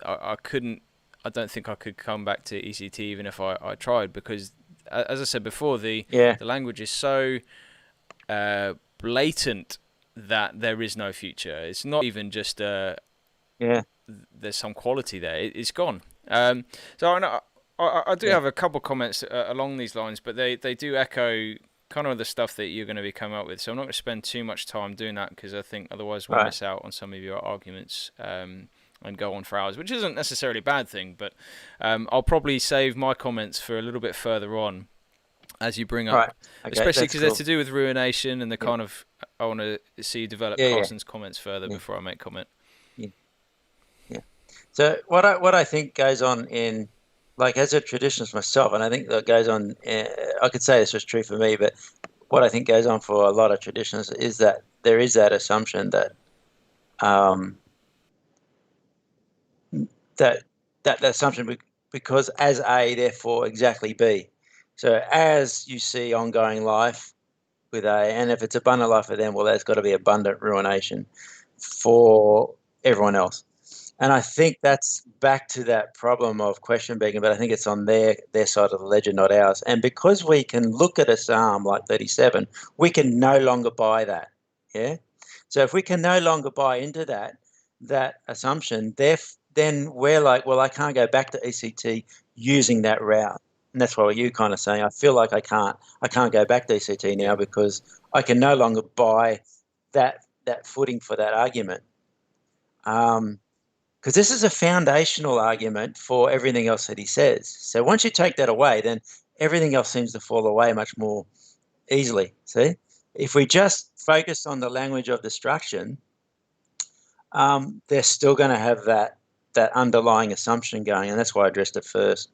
I couldn't. I don't think I could come back to ECT even if I tried, because as I said before, the language is so blatant that there is no future. It's not even just there's some quality there. It's gone. So I do have a couple comments along these lines, but they do echo kind of the stuff that you're going to be coming up with. So I'm not going to spend too much time doing that, because I think otherwise we'll miss out on some of your arguments and go on for hours, which isn't necessarily a bad thing. But I'll probably save my comments for a little bit further on as you bring up, especially because they're to do with ruination and the kind of, I want to see you develop Carson's comments further before I make comment. So what I think goes on in, like, as a traditionalist myself, and I think that goes on, I could say this was true for me, but what I think goes on for a lot of traditionalists is that there is that assumption that that assumption, because as A, therefore exactly B. So as you see ongoing life with A, and if it's abundant life for them, well, there's got to be abundant ruination for everyone else. And I think that's back to that problem of question begging, but I think it's on their side of the ledger, not ours. And because we can look at a psalm like 37, we can no longer buy that. Yeah. So if we can no longer buy into that assumption, then we're like, well, I can't go back to ECT using that route. And that's what you're kind of saying. I feel like I can't go back to ECT now because I can no longer buy that footing for that argument. Because this is a foundational argument for everything else that he says. So once you take that away, then everything else seems to fall away much more easily. See? If we just focus on the language of destruction, they're still going to have that underlying assumption going, and that's why I addressed it first.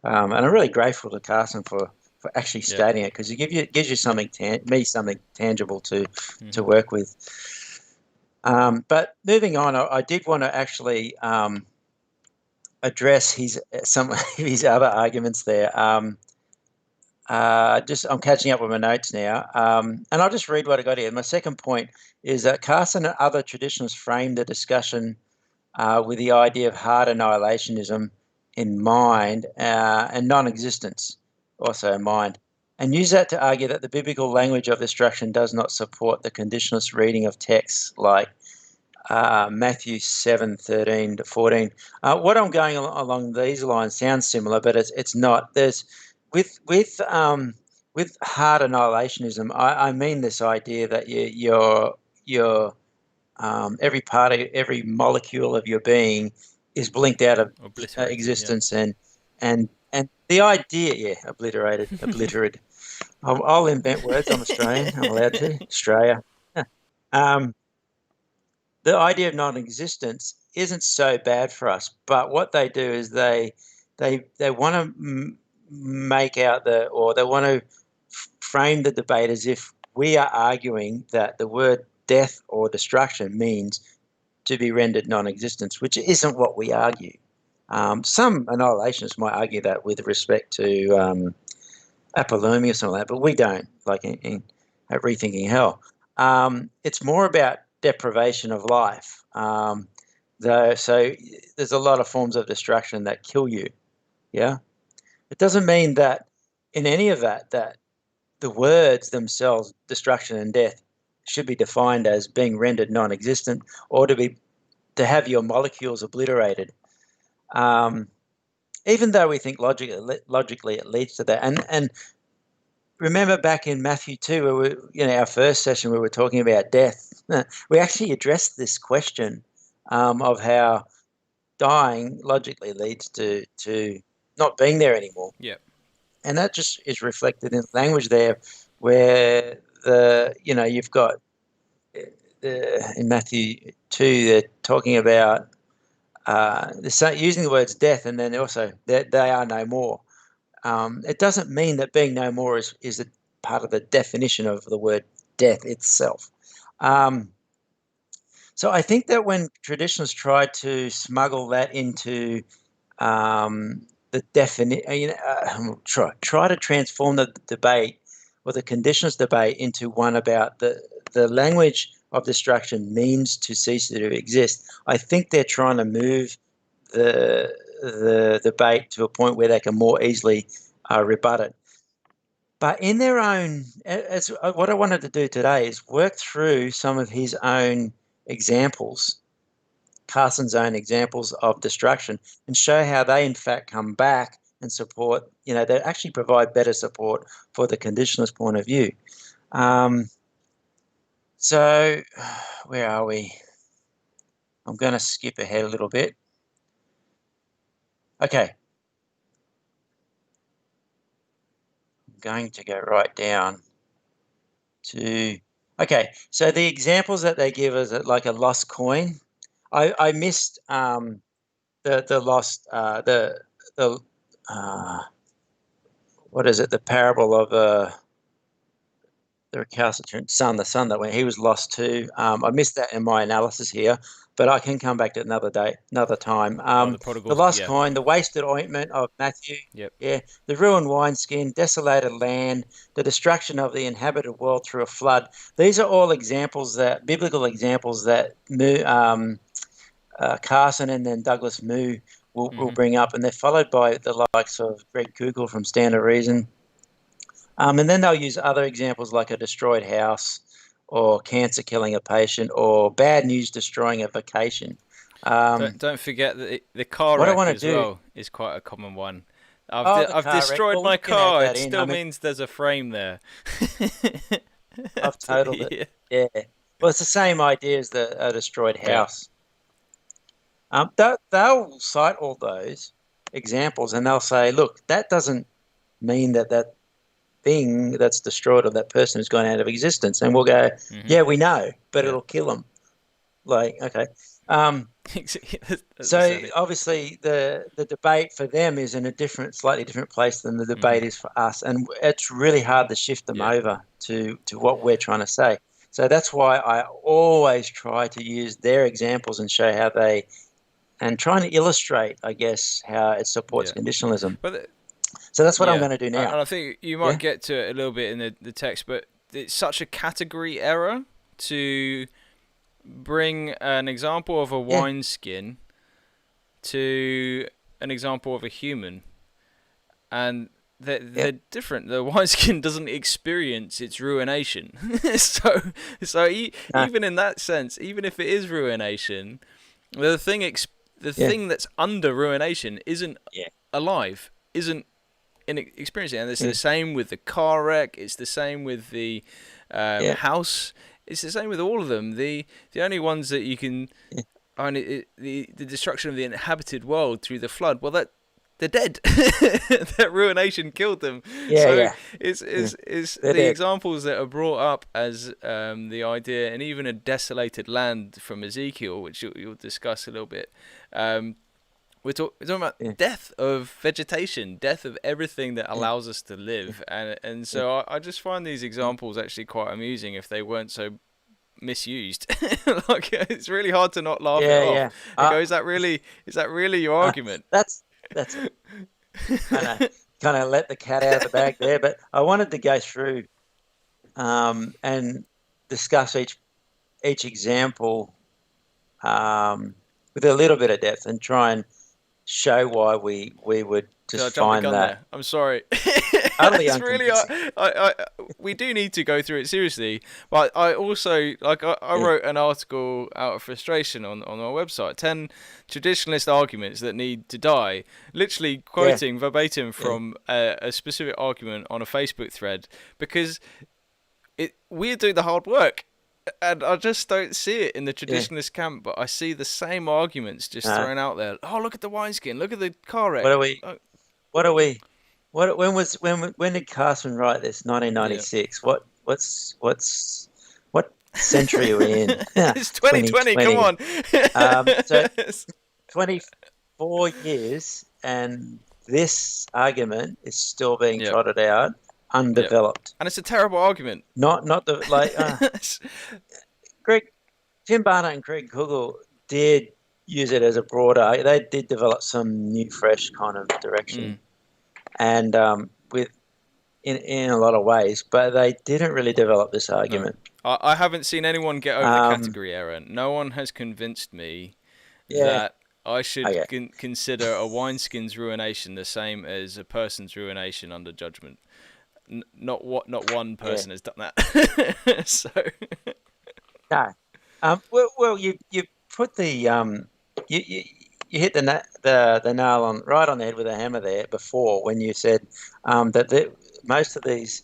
And I'm really grateful to Carson for actually stating it, because it gives you something tangible to work with. But moving on, I did want to actually address some of his other arguments there. I'm catching up with my notes now, and I'll just read what I got here. My second point is that Carson and other traditionalists framed the discussion with the idea of hard annihilationism in mind and non-existence also in mind, and use that to argue that the biblical language of destruction does not support the conditionalist reading of texts like Matthew 7:13 to 14. What I'm going along these lines sounds similar, but it's not. There's with hard annihilationism, I mean this idea that your every part of every molecule of your being is blinked out of existence, and the idea, obliterated. I'll invent words. I'm Australian. I'm allowed to. Australia. The idea of non-existence isn't so bad for us, but what they do is they want to make out they want to frame the debate as if we are arguing that the word death or destruction means to be rendered non-existence, which isn't what we argue. Some annihilationists might argue that with respect to Apollumi or something like that, but we don't, like in Rethinking Hell. It's more about deprivation of life. So there's a lot of forms of destruction that kill you. Yeah. It doesn't mean that in any of that the words themselves, destruction and death, should be defined as being rendered non-existent or to have your molecules obliterated. Even though we think logically it leads to that. And remember back in Matthew 2, where our first session, we were talking about death. We actually addressed this question of how dying logically leads to not being there anymore. Yeah. And that just is reflected in language there, where you've got in Matthew 2, they're talking about using the words death, and then also that they are no more. It doesn't mean that being no more is a part of the definition of the word death itself. So I think that when traditionalists try to smuggle that into the definition, try to transform the debate or the conditionalist debate into one about the language of destruction means to cease to exist, I think they're trying to move the debate to a point where they can more easily rebut it. But in their own, what I wanted to do today is work through some of his own examples, Carson's own examples of destruction, and show how they in fact come back and support, they actually provide better support for the conditionalist point of view. So where are we? I'm going to skip ahead a little bit. Okay. I'm going to go right down to, okay, so the examples that they give us like a lost coin. I missed the lost, what is it, the parable of the recalcitrant son, the son that when he was lost too. I missed that in my analysis here, but I can come back to it another day, another time. The lost coin, the wasted ointment of Matthew, the ruined wineskin, desolated land, the destruction of the inhabited world through a flood. These are all examples, that biblical examples that Carson and then Douglas Moo will bring up, and they're followed by the likes of Greg Kugel from Stand to Reason. And then they'll use other examples like a destroyed house or cancer killing a patient or bad news destroying a vacation. Don't forget that the car wreck as well is quite a common one. I've destroyed my car. It still means there's a frame there. I've totaled it. Yeah. Well, it's the same idea as a destroyed house. They'll cite all those examples and they'll say, look, that doesn't mean that thing that's destroyed or that person has gone out of existence. And we'll go, yeah, we know, but it'll kill them. Like, okay. So obviously the debate for them is in a slightly different place than the debate is for us. And it's really hard to shift them over to what we're trying to say. So that's why I always try to use their examples and show how and trying to illustrate, I guess, how it supports conditionalism. So that's what I'm going to do now. And I think you might get to it a little bit in the text, but it's such a category error to bring an example of a wineskin to an example of a human. And they're different. The wineskin doesn't experience its ruination. so even in that sense, even if it is ruination, the thing that's under ruination isn't alive, isn't in experiencing it. And it's the same with the car wreck. It's the same with the house. It's the same with all of them. The only ones that you can, the destruction of the inhabited world through the flood. Well, they're dead. That ruination killed them. It's the examples that are brought up as the idea, and even a desolated land from Ezekiel, which you'll discuss a little bit. We're talking about death of vegetation, death of everything that allows us to live, and so I just find these examples actually quite amusing if they weren't so misused. Like, it's really hard to not laugh it off. I go, is that really your argument? That's kind of let the cat out of the bag there. But I wanted to go through and discuss each example with a little bit of depth and try and show why we would just find that. There? I'm sorry. It's really we do need to go through it seriously, but I also I wrote an article out of frustration on our website, 10 traditionalist arguments that need to die, literally quoting verbatim from a specific argument on a Facebook thread, because we do the hard work. And I just don't see it in the traditionalist camp, but I see the same arguments just thrown out there. Oh, look at the wineskin! Look at the car wreck! When did Carson write this? 1996. what century are we in? It's 2020. Come on. So 24 years, and this argument is still being trotted out, undeveloped. And it's a terrible argument. Not the Tim Barnett and Craig Kugel did use it as a broader. They did develop some new, fresh kind of direction, and in a lot of ways, but they didn't really develop this argument. No. I haven't seen anyone get over the category error. No one has convinced me that I should consider a wineskin's ruination the same as a person's ruination under judgment. Not one person has done that. So no. Well, you put the you hit the nail right on the head with a hammer there before when you said that most of these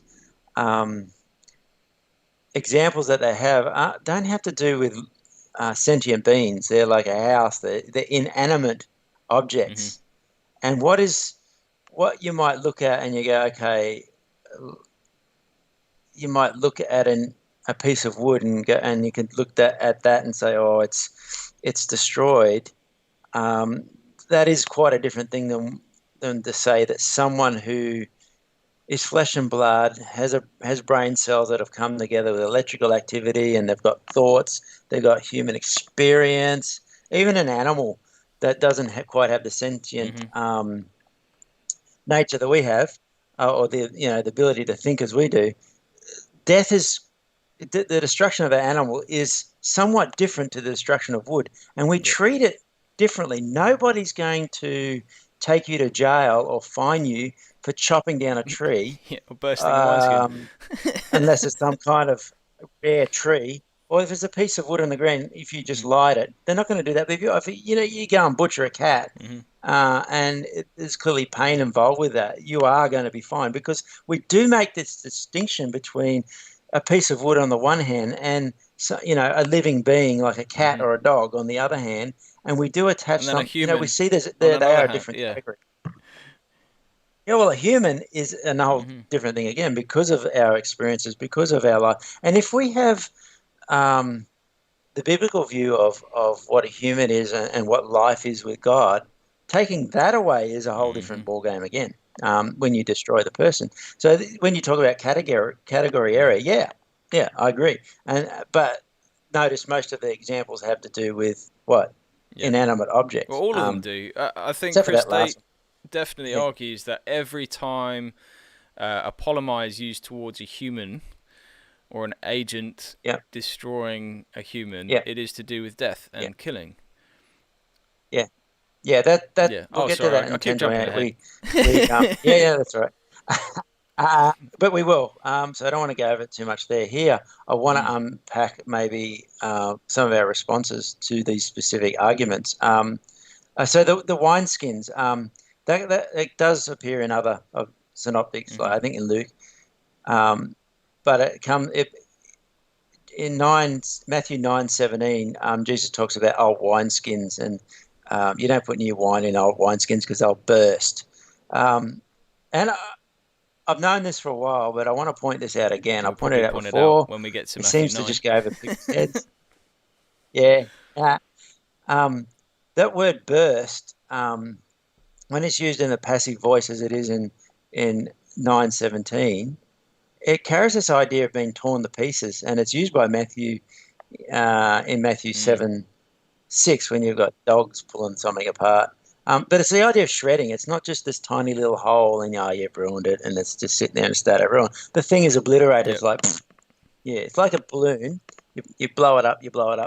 examples that they have don't have to do with sentient beings. They're like a house. They're inanimate objects. And what you might look at and you go, okay, you might look at a piece of wood and you can look at that and say, oh, it's destroyed. That is quite a different thing than to say that someone who is flesh and blood, has brain cells that have come together with electrical activity, and they've got thoughts, they've got human experience. Even an animal that doesn't quite have the sentient nature that we have, or the ability to think as we do, death is the destruction of an animal is somewhat different to the destruction of wood, and we treat it differently. Nobody's going to take you to jail or fine you for chopping down a tree, or bursting a wineskin, unless it's some kind of rare tree, or if it's a piece of wood on the ground. If you just light it, they're not going to do that. But if you go and butcher a cat, and there's clearly pain involved with that, you are going to be fined, because we do make this distinction between a piece of wood on the one hand and a living being like a cat or a dog on the other hand, and we do attach some. We see they are a different category. Yeah, well, a human is a whole different thing again, because of our experiences, because of our life. And if we have the biblical view of what a human is and what life is with God, taking that away is a whole different ballgame again, when you destroy the person. So when you talk about category error, yeah, I agree. But notice most of the examples have to do with what? Inanimate objects. Well, all of them do. I think Chris definitely argues that every time a polymer is used towards a human or an agent destroying a human, it is to do with death and killing. We'll get to that in 10:28. That's right. But we will. So I don't want to go over it too much there. Here, I want to unpack maybe some of our responses to these specific arguments. So the wineskins, that it does appear in other synoptics, like I think in Luke, but in Matthew 9:17, Jesus talks about old wineskins, and you don't put new wine in old wineskins because they'll burst. And I've known this for a while, but I want to point this out again. I pointed it out before. When we get to Matthew 9. Seems to just go over people's heads. That word burst, when it's used in a passive voice as it is in 9:17, it carries this idea of being torn to pieces, and it's used by Matthew in Matthew 7:6 when you've got dogs pulling something apart. But it's the idea of shredding. It's not just this tiny little hole and you've ruined it and it's just sitting there and start everyone. The thing is obliterated. It's like, it's like a balloon. You blow it up,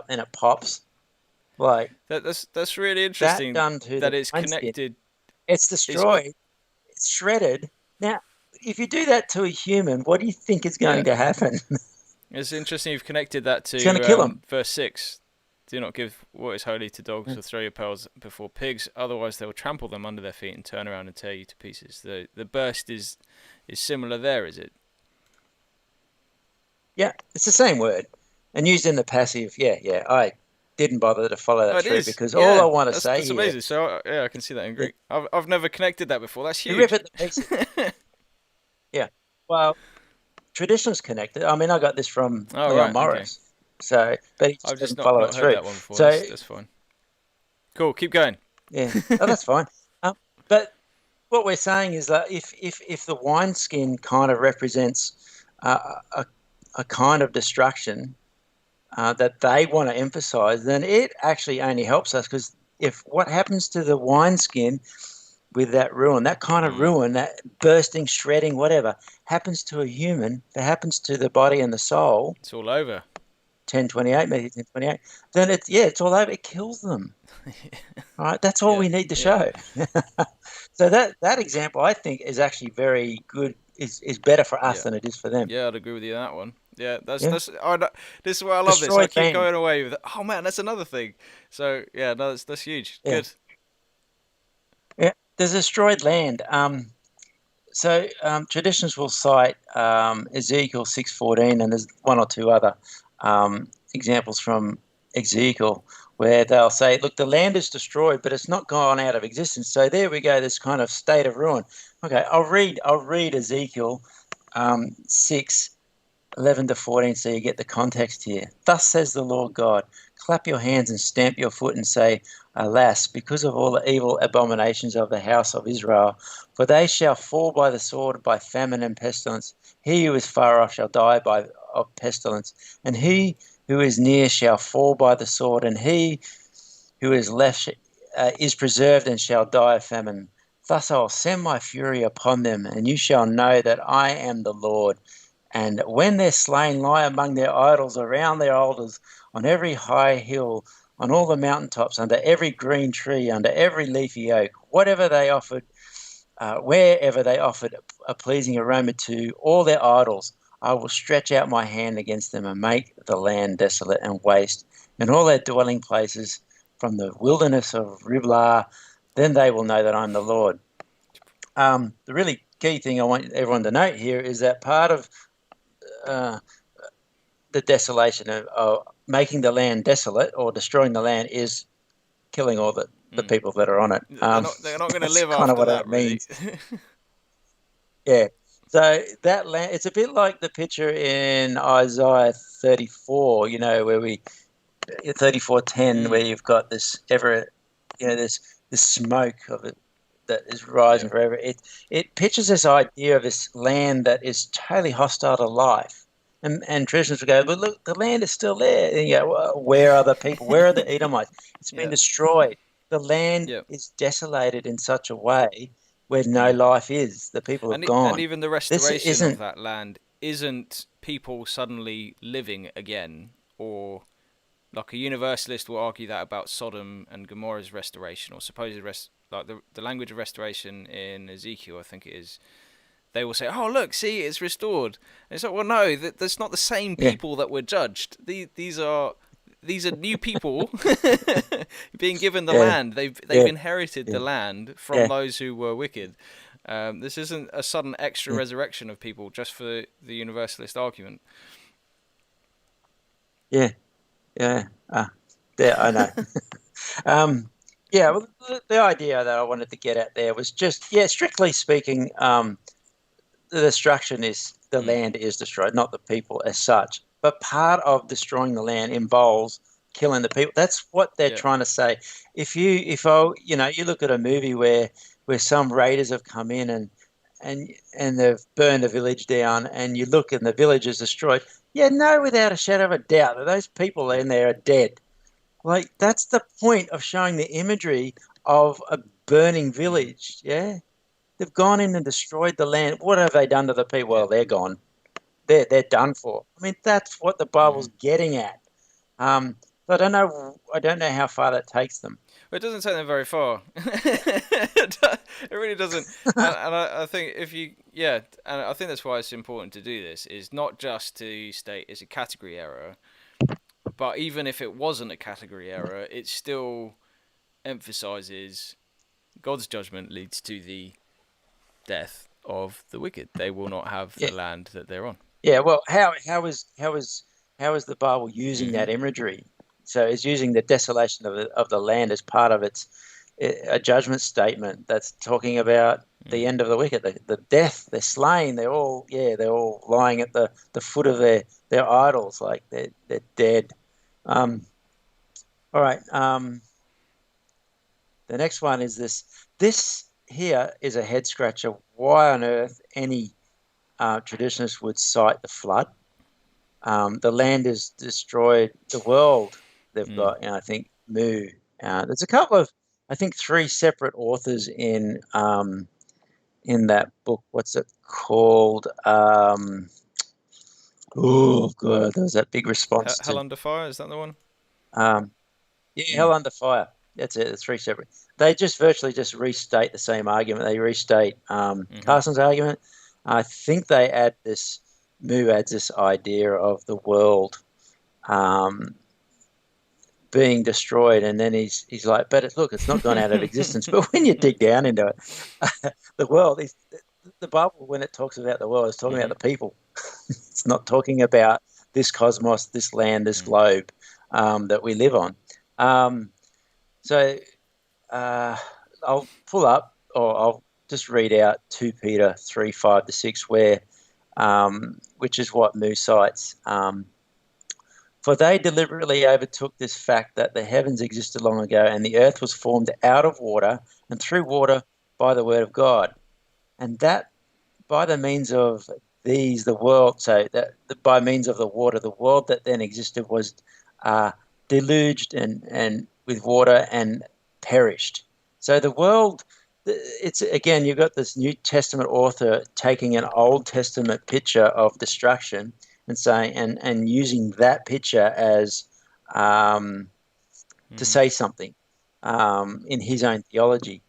and it pops. Like that's really interesting. That it's connected. It's destroyed. It's shredded. Now, if you do that to a human, what do you think is going to happen? It's interesting you've connected that to kill them. Verse 6. Do not give what is holy to dogs, or throw your pearls before pigs, otherwise they will trample them under their feet and turn around and tear you to pieces. The burst is similar there, is it? Yeah, it's the same word, and used in the passive. I didn't bother to follow that through because all I want to say that's amazing. So I can see that in Greek. I've never connected that before. That's huge. You rip it to pieces. Well, tradition's connected. I mean, I got this from Leon Morris. Okay. So, but he I've just not heard that one before. So that's fine. Cool. Keep going. Yeah. Oh, that's fine. But what we're saying is that if the wineskin kind of represents a kind of destruction that they want to emphasize, then it actually only helps us, because if what happens to the wineskin with that ruin, that kind of ruin, that bursting, shredding, whatever, happens to a human, if it happens to the body and the soul, it's all over. 1028, Matthew 10:28, then it's all over. It kills them. Right? That's all we need to show. So that example, I think, is actually very good. Is better for us than it is for them. Yeah, I'd agree with you on that one. Yeah, this is why I love this. I keep going away with it. Oh man, that's another thing. So yeah, no, that's huge. Yeah. Good. Yeah, there's destroyed land. So traditions will cite Ezekiel 6:14, and there's one or two other examples from Ezekiel where they'll say, look, the land is destroyed, but it's not gone out of existence. So there we go, this kind of state of ruin. Okay, I'll read Ezekiel 6:11-14, so you get the context here. Thus says the Lord God, clap your hands and stamp your foot and say, alas, because of all the evil abominations of the house of Israel, for they shall fall by the sword, by famine and pestilence. He who is far off shall die of pestilence, and he who is near shall fall by the sword, and he who is left is preserved and shall die of famine. Thus I will send my fury upon them, and you shall know that I am the Lord. And when their slain lie among their idols, around their altars, on every high hill, on all the mountaintops, under every green tree, under every leafy oak, wherever they offered a pleasing aroma to all their idols, I will stretch out my hand against them and make the land desolate and waste, and all their dwelling places from the wilderness of Riblah. Then they will know that I'm the Lord. The really key thing I want everyone to note here is that part of the desolation of making the land desolate or destroying the land is killing all the people that are on it. They're not going to live after what that means. Yeah. So that land, it's a bit like the picture in Isaiah 34, where 34:10, where you've got this this smoke of it that is rising forever. It pictures this idea of this land that is totally hostile to life. And traditions will go, but look, the land is still there. And you go, well, where are the people? Where are the Edomites? It's been destroyed. The land is desolated in such a way where no life is. The people have gone. And even the restoration of that land isn't people suddenly living again, or like a universalist will argue that about Sodom and Gomorrah's restoration, or supposed like the language of restoration in Ezekiel, I think it is. They will say, "Oh, look, see, it's restored." And it's like, well, no, that's not the same people that were judged. These are new people being given the land. They've inherited the land from those who were wicked. This isn't a sudden extra resurrection of people just for the universalist argument. I know. Well, the idea that I wanted to get at there was just, strictly speaking, the destruction is the land is destroyed, not the people as such. But part of destroying the land involves killing the people. That's what they're trying to say. If you look at a movie where some raiders have come in and they've burned a village down, and you look and the village is destroyed, without a shadow of a doubt that those people in there are dead. Like, that's the point of showing the imagery of a burning village. Yeah, they've gone in and destroyed the land. What have they done to the people? Well, they're gone. They're done for. I mean, that's what the Bible's getting at. But I don't know how far that takes them. Well, it doesn't take them very far. It really doesn't. And I think and I think that's why it's important to do this, is not just to state it's a category error, but even if it wasn't a category error, it still emphasizes God's judgment leads to the death of the wicked. They will not have the land that they're on. Yeah, well, how is the Bible using that imagery? So it's using the desolation of the land as part of a judgment statement that's talking about the end of the wicked, the death. They're slain. They're all lying at the foot of their idols, like they're dead. All right. The next one is this. This here is a head scratcher. Why on earth any traditionalist would cite the flood? The land is destroyed. The world they've got, I think, Mu. There's a couple of, I think, 3 separate authors in that book. What's it called? Oh God, there was that big response. Hell Under Fire, is that the one? Hell Under Fire. That's it. It's 3 separate. They just virtually just restate the same argument. They restate Carson's argument. I think they add this. Mu adds this idea of the world being destroyed, and then he's like, but it's not gone out of existence. But when you dig down into it, the world is the Bible. When it talks about the world, it's talking about the people. It's not talking about this cosmos, this land, this globe that we live on. So I'll pull up, or I'll just read out 2 Peter 3:5-6, where which is what Mu cites. For they deliberately overtook this fact that the heavens existed long ago, and the earth was formed out of water and through water by the word of God, and that by the means of these the world. So that by means of the water, the world that then existed was deluged and with water and perished. So the world. It's again, you've got this New Testament author taking an Old Testament picture of destruction and saying and using that picture as to say something in his own theology.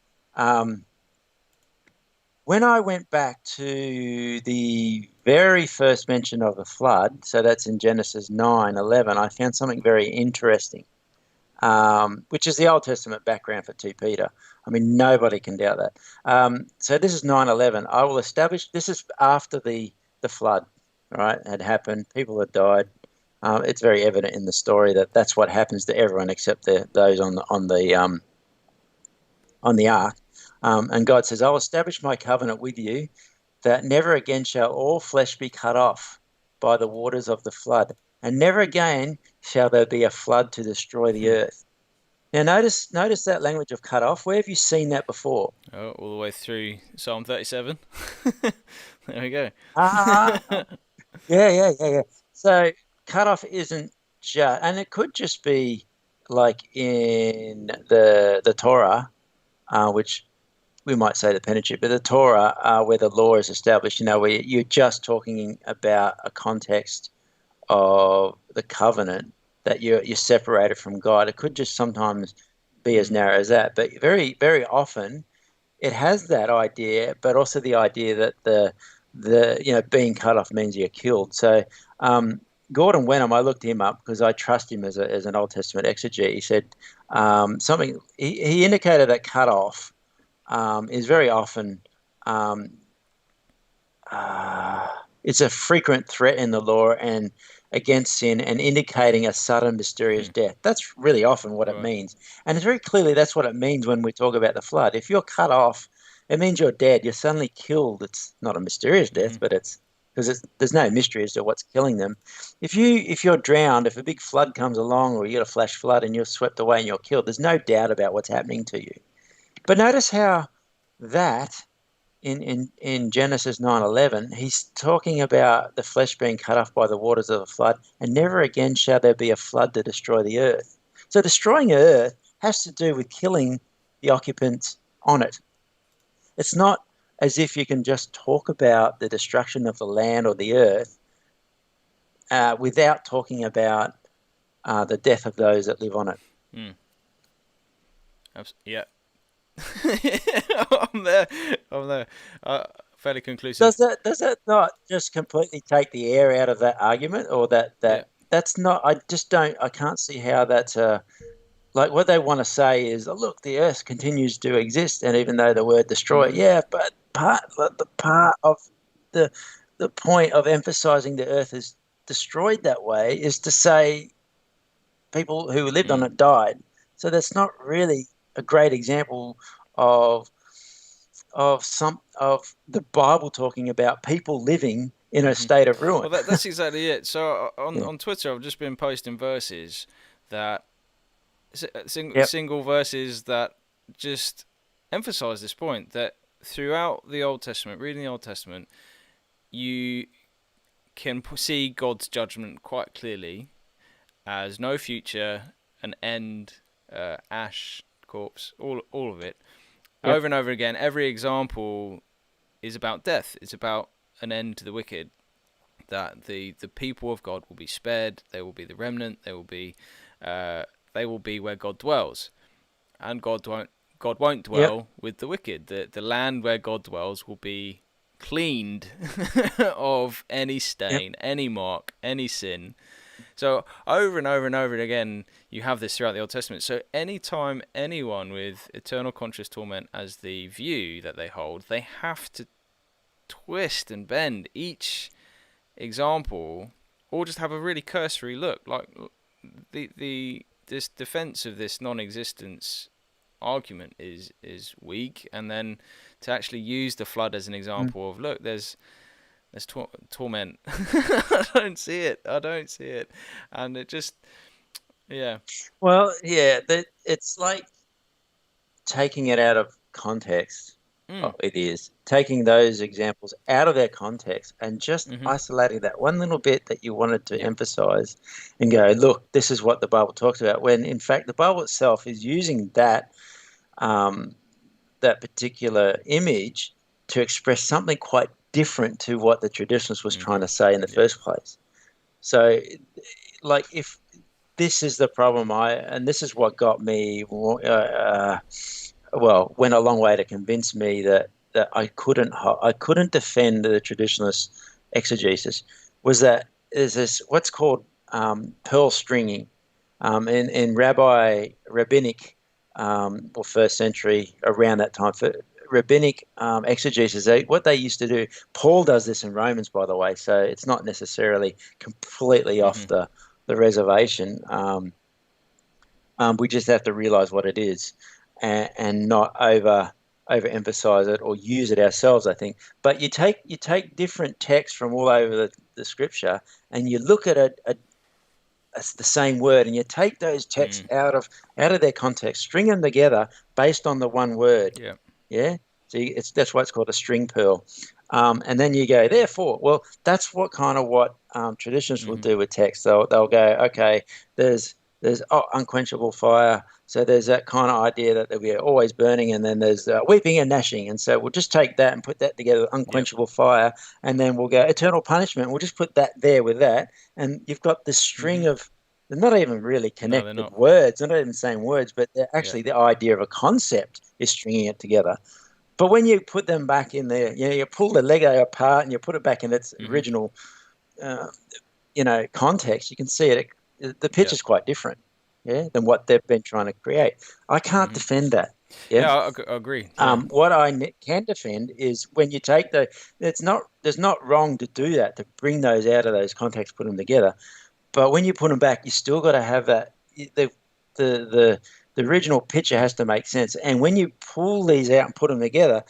When I went back to the very first mention of the flood, so that's in Genesis 9:11, I found something very interesting. Which is the Old Testament background for 2 Peter. I mean, nobody can doubt that. So this is 9:11. I will establish, this is after the flood, right, had happened. People had died. It's very evident in the story that that's what happens to everyone except those on the ark. And God says, I will establish my covenant with you that never again shall all flesh be cut off by the waters of the flood. And never again shall there be a flood to destroy the earth. Now, notice that language of cut off. Where have you seen that before? Oh, all the way through Psalm 37. There we go. Yeah. So cut off isn't just, and it could just be like in the Torah, which we might say the Pentateuch, but the Torah, where the law is established, where you're just talking about a context of the covenant that you're separated from God. It could just sometimes be as narrow as that, but very, very often it has that idea, but also the idea that the being cut off means you're killed. So Gordon Wenham, I looked him up because I trust him as an Old Testament exegete. He said something. He indicated that cut off is very often it's a frequent threat in the law and against sin and indicating a sudden mysterious death. That's really often what it means. And it's very clearly that's what it means when we talk about the flood. If you're cut off, it means you're dead. You're suddenly killed. It's not a mysterious death, but it's because there's no mystery as to what's killing them. If you're drowned, if a big flood comes along or you get a flash flood and you're swept away and you're killed, there's no doubt about what's happening to you. But notice how that in Genesis 9:11, he's talking about the flesh being cut off by the waters of a flood, and never again shall there be a flood to destroy the earth. So destroying the earth has to do with killing the occupants on it. It's not as if you can just talk about the destruction of the land or the earth without talking about the death of those that live on it. Yeah. I'm there. Fairly conclusive. Does that not just completely take the air out of that argument, or that's not? I can't see how that's like what they want to say is, oh, look, the earth continues to exist, and even though the word destroy, but part of the point of emphasizing the earth is destroyed that way is to say people who lived on it died. So that's not really a great example of of the Bible talking about people living in a state of ruin. Well, that's exactly it. So on Twitter, I've just been posting verses that single verses that just emphasize this point, that throughout the Old Testament, reading the Old Testament, you can see God's judgment quite clearly as no future, an end, ash, corpse, all of it. Yep. Over and over again, every example is about death. It's about an end to the wicked, that the people of God will be spared, they will be the remnant, they will be where God dwells. And God won't dwell with the wicked. The land where God dwells will be cleaned of any stain, any mark, any sin. So over and over and over again, you have this throughout the Old Testament. So anytime anyone with eternal conscious torment as the view that they hold, they have to twist and bend each example, or just have a really cursory look. Like this defense of this non-existence argument is weak, and then to actually use the flood as an example of, look, there's torment. I don't see it, and it just well, it's like taking it out of context. It is taking those examples out of their context and just isolating that one little bit that you wanted to emphasize and go, look, this is what the Bible talks about, when in fact the Bible itself is using that that particular image to express something quite different to what the traditionalist was trying to say in the first place. So, like, if this is the problem, and this is what got me, went a long way to convince me that I couldn't defend the traditionalist exegesis, was that there's this what's called pearl stringing in rabbinic or first century, around that time, for rabbinic exegesis. What they used to do, Paul does this in Romans, by the way, so it's not necessarily completely off the reservation. We just have to realize what it is and not overemphasize it or use it ourselves, I think. But you take different texts from all over the scripture and you look at the same word, and you take those texts out of their context, string them together based on the one word. So that's why it's called a string pearl. And then you go, therefore, well, that's what traditionalists will do with text. They'll go, okay, there's unquenchable fire. So there's that kind of idea that they'll be always burning, and then there's weeping and gnashing. And so we'll just take that and put that together, unquenchable fire, and then we'll go eternal punishment. We'll just put that there with that. And you've got this string of, they're not even really connected words. They're not even the same words, but they're actually the idea of a concept is stringing it together. But when you put them back in there, you pull the Lego apart and you put it back in its original, context, you can see it. The picture's quite different, than what they've been trying to create. I can't defend that. I agree. What I can defend is when you take there's not wrong to do that, to bring those out of those contexts, put them together. But when you put them back, you still got to have that. The original picture has to make sense. And when you pull these out and put them together,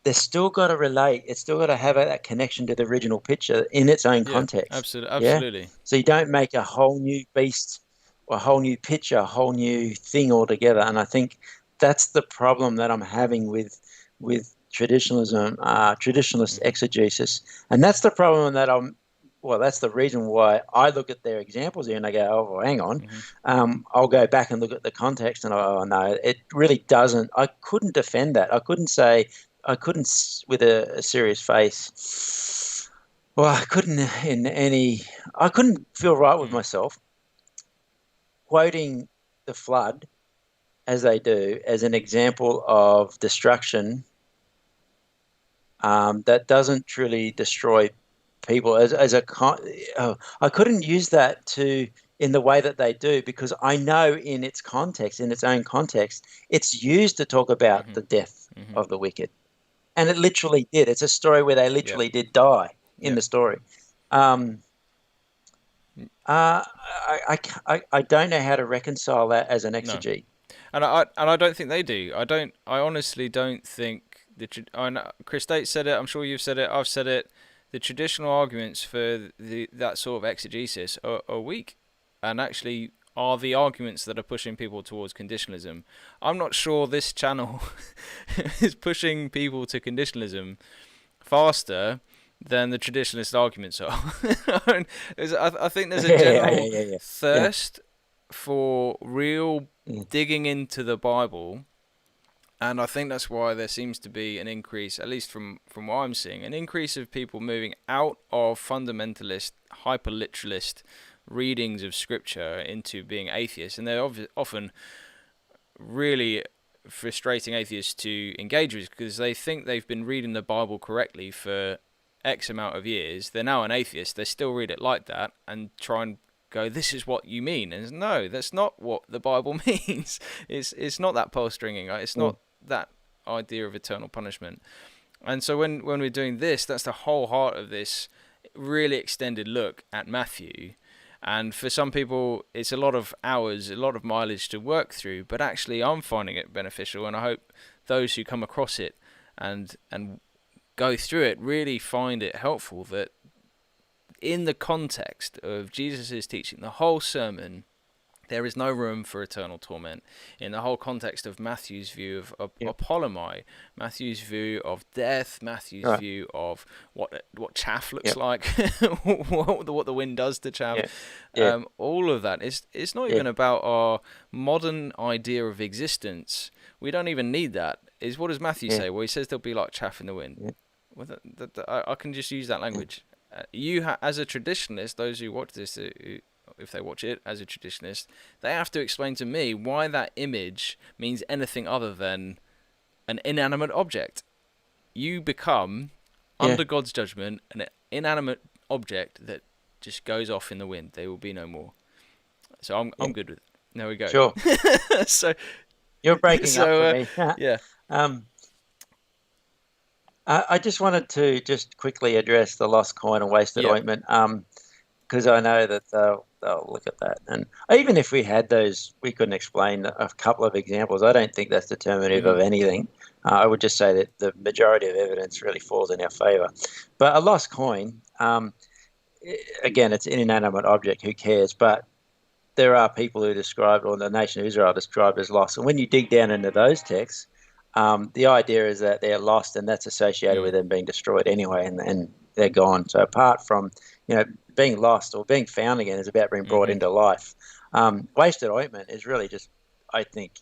they're still got to relate. It's still got to have that connection to the original picture in its own context. Absolutely. Yeah? So you don't make a whole new beast, or a whole new picture, a whole new thing altogether. And I think that's the problem that I'm having with traditionalism, traditionalist exegesis. And that's the problem that that's the reason why I look at their examples here and I go, oh, well, hang on. I'll go back and look at the context and no, it really doesn't. I couldn't defend that. I couldn't with a serious face. Well, I couldn't feel right with myself quoting the flood as they do as an example of destruction that doesn't truly destroy people I couldn't use that in the way that they do, because I know in its own context, it's used to talk about the death of the wicked, and it literally did. It's a story where they literally did die in the story. I don't know how to reconcile that as an exegete. No. And I don't think they do. I honestly don't think I know Chris Tate said it. I'm sure you've said it. I've said it. The traditional arguments for that sort of exegesis are weak, and actually are the arguments that are pushing people towards conditionalism. I'm not sure this channel is pushing people to conditionalism faster than the traditionalist arguments are. I think there's a general thirst for real digging into the Bible. And I think that's why there seems to be an increase, at least from what I'm seeing, an increase of people moving out of fundamentalist, hyper-literalist readings of Scripture into being atheists. And they're often really frustrating atheists to engage with because they think they've been reading the Bible correctly for X amount of years. They're now an atheist. They still read it like that and try and go, this is what you mean. And no, that's not what the Bible means. It's not that pole stringing. It's not that idea of eternal punishment. And so when we're doing this, that's the whole heart of this really extended look at Matthew. And for some people, it's a lot of hours, a lot of mileage to work through, but actually I'm finding it beneficial, and I hope those who come across it and go through it really find it helpful, that in the context of Jesus' teaching, the whole sermon, there is no room for eternal torment. In the whole context of Matthew's view of apolomai, Matthew's view of death, Matthew's view of what chaff looks like, what the wind does to chaff, all of that. It's not even about our modern idea of existence. We don't even need that. What does Matthew say? Well, he says there'll be like chaff in the wind. Well, I can just use that language. As a traditionalist, those who watch this, if they watch it as a traditionalist, they have to explain to me why that image means anything other than an inanimate object. You become, under God's judgment, an inanimate object that just goes off in the wind. There will be no more. So I'm good with it. There we go. Sure. So you're breaking up for me. Yeah. I just wanted to just quickly address the lost coin and wasted ointment, because I know that they'll look at that. And even if we had those, we couldn't explain a couple of examples. I don't think that's determinative of anything. I would just say that the majority of evidence really falls in our favour. But a lost coin, again, it's an inanimate object. Who cares? But there are people who described, or the nation of Israel described as lost. And when you dig down into those texts, the idea is that they're lost, and that's associated with them being destroyed anyway, and they're gone. So apart from, being lost or being found again is about being brought into life. Wasted ointment is really just, I think,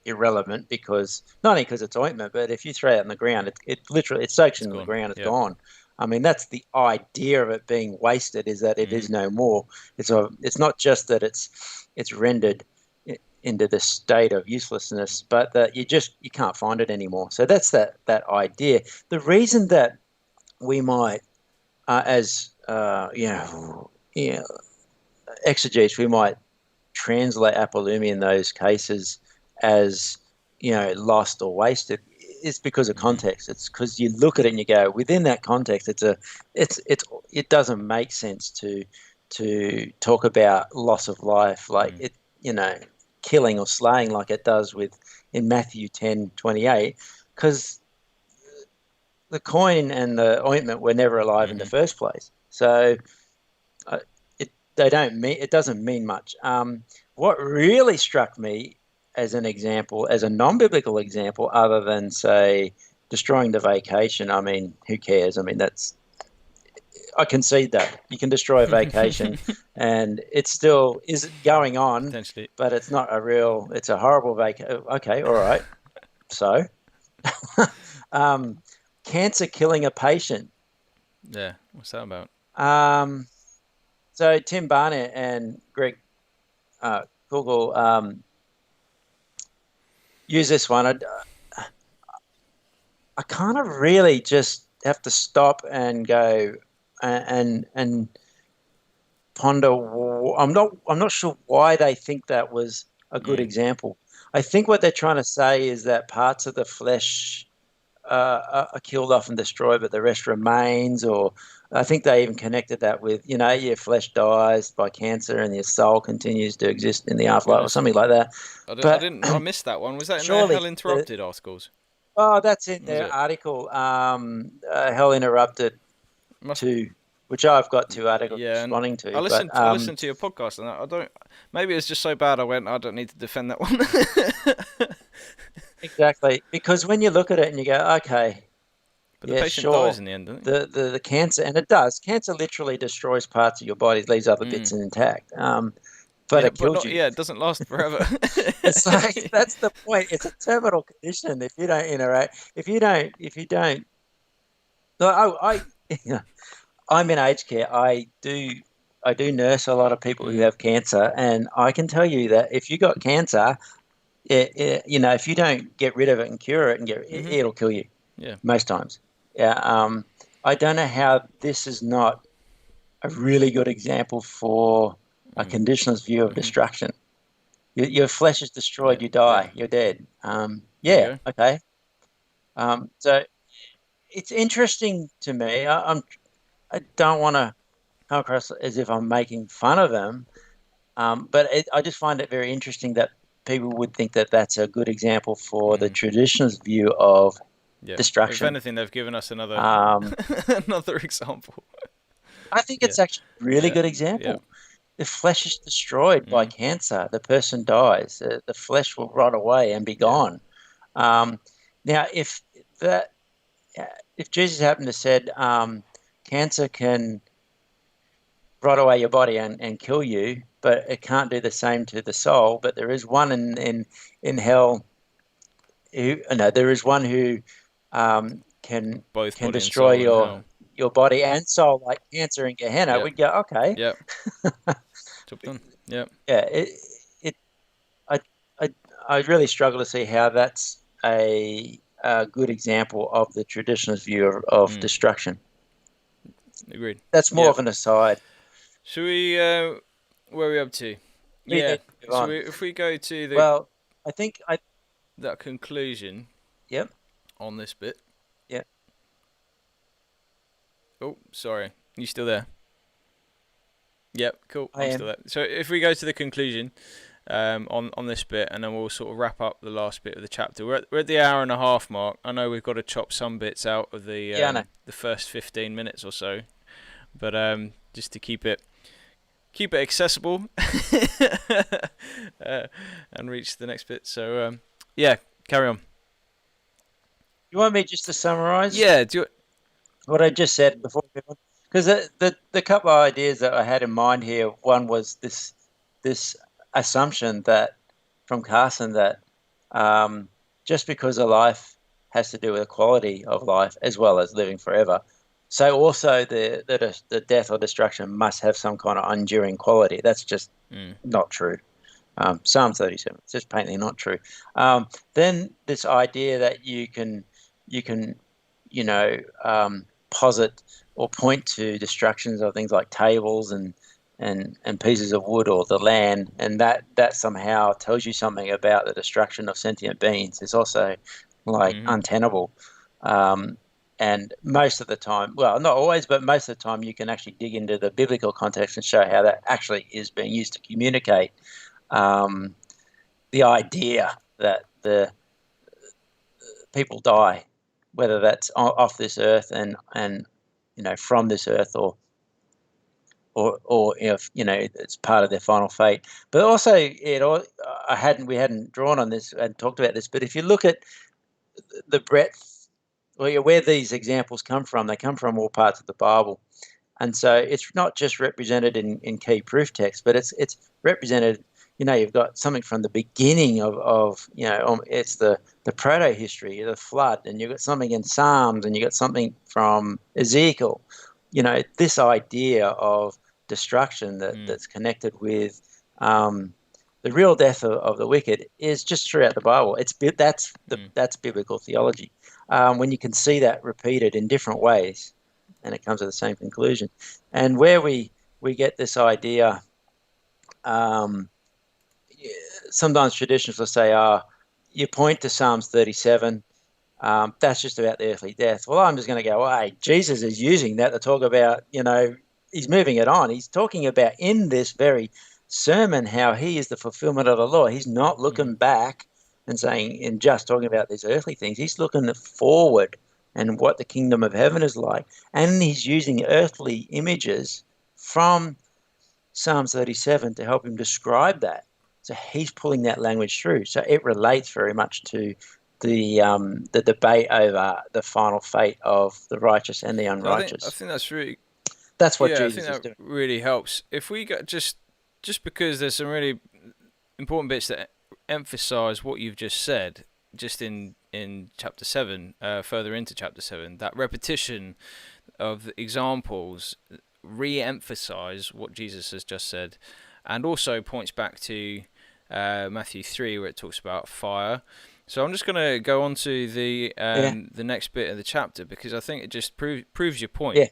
irrelevant, because not only because it's ointment, but if you throw it in the ground, it literally soaks into the ground. It's gone. I mean, that's the idea of it being wasted, is that it is no more. It's not just that it's rendered into the state of uselessness, but that you can't find it anymore. So that's that idea. The reason that we might, as exegetes, we might translate apolumi in those cases as lost or wasted, is because of context. It's because you look at it and you go, within that context, it doesn't make sense to talk about loss of life like killing or slaying like it does in Matthew 10:28, because the coin and the ointment were never alive in the first place. So it doesn't mean much. What really struck me as an example, as a non-biblical example, other than, say, destroying the vacation, I mean, who cares? I mean, I concede that. You can destroy a vacation and it still is going on, but it's not it's a horrible vacation. Okay, all right. So, cancer killing a patient. Yeah, what's that about? So Tim Barnett and Greg Google use this one. I kind of really just have to stop and go and ponder. I'm not sure why they think that was a good example. I think what they're trying to say is that parts of the flesh are killed off and destroyed, but the rest remains. Or I think they even connected that with, your flesh dies by cancer and your soul continues to exist in the afterlife, or something like that. I missed that one. Was that in the Hell Interrupted articles? Oh, that's in the article. Hell Interrupted too, which I've got 2 articles responding to. I listened to your podcast, and I don't. Maybe it's just so bad. I don't need to defend that one. Exactly, because when you look at it and you go, okay, but the patient dies in the end, doesn't it? The cancer, and it does. Cancer literally destroys parts of your body, leaves other bits intact. But it kills you. Yeah, it doesn't last forever. It's like, that's the point. It's a terminal condition. If you don't interact, if you don't. I'm in aged care. I do nurse a lot of people who have cancer, and I can tell you that if you got cancer, if you don't get rid of it and cure it, it'll kill you. Yeah. Most times. Yeah. I don't know how this is not a really good example for a conditionalist view of destruction. Your flesh is destroyed. You die. You're dead. Okay. So it's interesting to me. I don't want to come across as if I'm making fun of them, but I just find it very interesting that people would think that that's a good example for the traditionalist view of destruction. If anything, they've given us another another example. I think it's actually a really good example. Yeah. The flesh is destroyed by cancer. The person dies. The flesh will rot away and be gone. Now, if Jesus happened to said cancer can rot away your body and kill you, but it can't do the same to the soul. But there is one in hell. There is one who can destroy your body and soul, like cancer in Gehenna. We'd go, okay. Yeah. Job done. Yeah. Yeah. I really struggle to see how that's a good example of the traditionalist view of destruction. Agreed. That's more of an aside. Should we? Where are we up to? So if we go to the I think that conclusion. Yep. On this bit. Yep. Oh, sorry. You still there? Yep. Cool. I'm still there. So if we go to the conclusion, on this bit, and then we'll sort of wrap up the last bit of the chapter. We're at the hour and a half mark. I know we've got to chop some bits out of the first 15 minutes or so, but just to keep it accessible and reach the next bit. So carry on. You want me just to summarize? Yeah. What I just said before? Because the couple of ideas that I had in mind here, one was this assumption that from Carson that just because a life has to do with the quality of life as well as living forever, so also the death or destruction must have some kind of enduring quality. That's just not true. Psalm 37, it's just plainly not true. Then this idea that you can posit or point to destructions of things like tables and pieces of wood or the land, and that somehow tells you something about the destruction of sentient beings is also untenable. And most of the time, well, not always, but most of the time, you can actually dig into the biblical context and show how that actually is being used to communicate the idea that the people die, whether that's off this earth and from this earth or if it's part of their final fate. But also, we hadn't drawn on this and talked about this. But if you look at the breadth, where these examples come from, they come from all parts of the Bible, and so it's not just represented in key proof texts, but it's represented. You've got something from the beginning of it's the proto history, the flood, and you've got something in Psalms, and you've got something from Ezekiel. This idea of destruction that's connected with the real death of the wicked is just throughout the Bible. That's biblical theology. When you can see that repeated in different ways, and it comes to the same conclusion. And where we get this idea, sometimes traditions will say, you point to Psalms 37, that's just about the earthly death. Well, I'm just going to go, hey, Jesus is using that to talk about, he's moving it on. He's talking about in this very sermon how he is the fulfillment of the law. He's not looking back and saying, and just talking about these earthly things. He's looking forward and what the kingdom of heaven is like. And he's using earthly images from Psalm 37 to help him describe that. So he's pulling that language through. So it relates very much to the debate over the final fate of the righteous and the unrighteous. I think that's really... That's what Jesus is doing. Really helps. If we go just because there's some really important bits that emphasize what you've just said, just in chapter 7, further into chapter 7, that repetition of the examples re-emphasize what Jesus has just said, and also points back to Matthew 3, where it talks about fire. So I'm just going to go on to the next bit of the chapter, because I think it just proves your point. Yeah.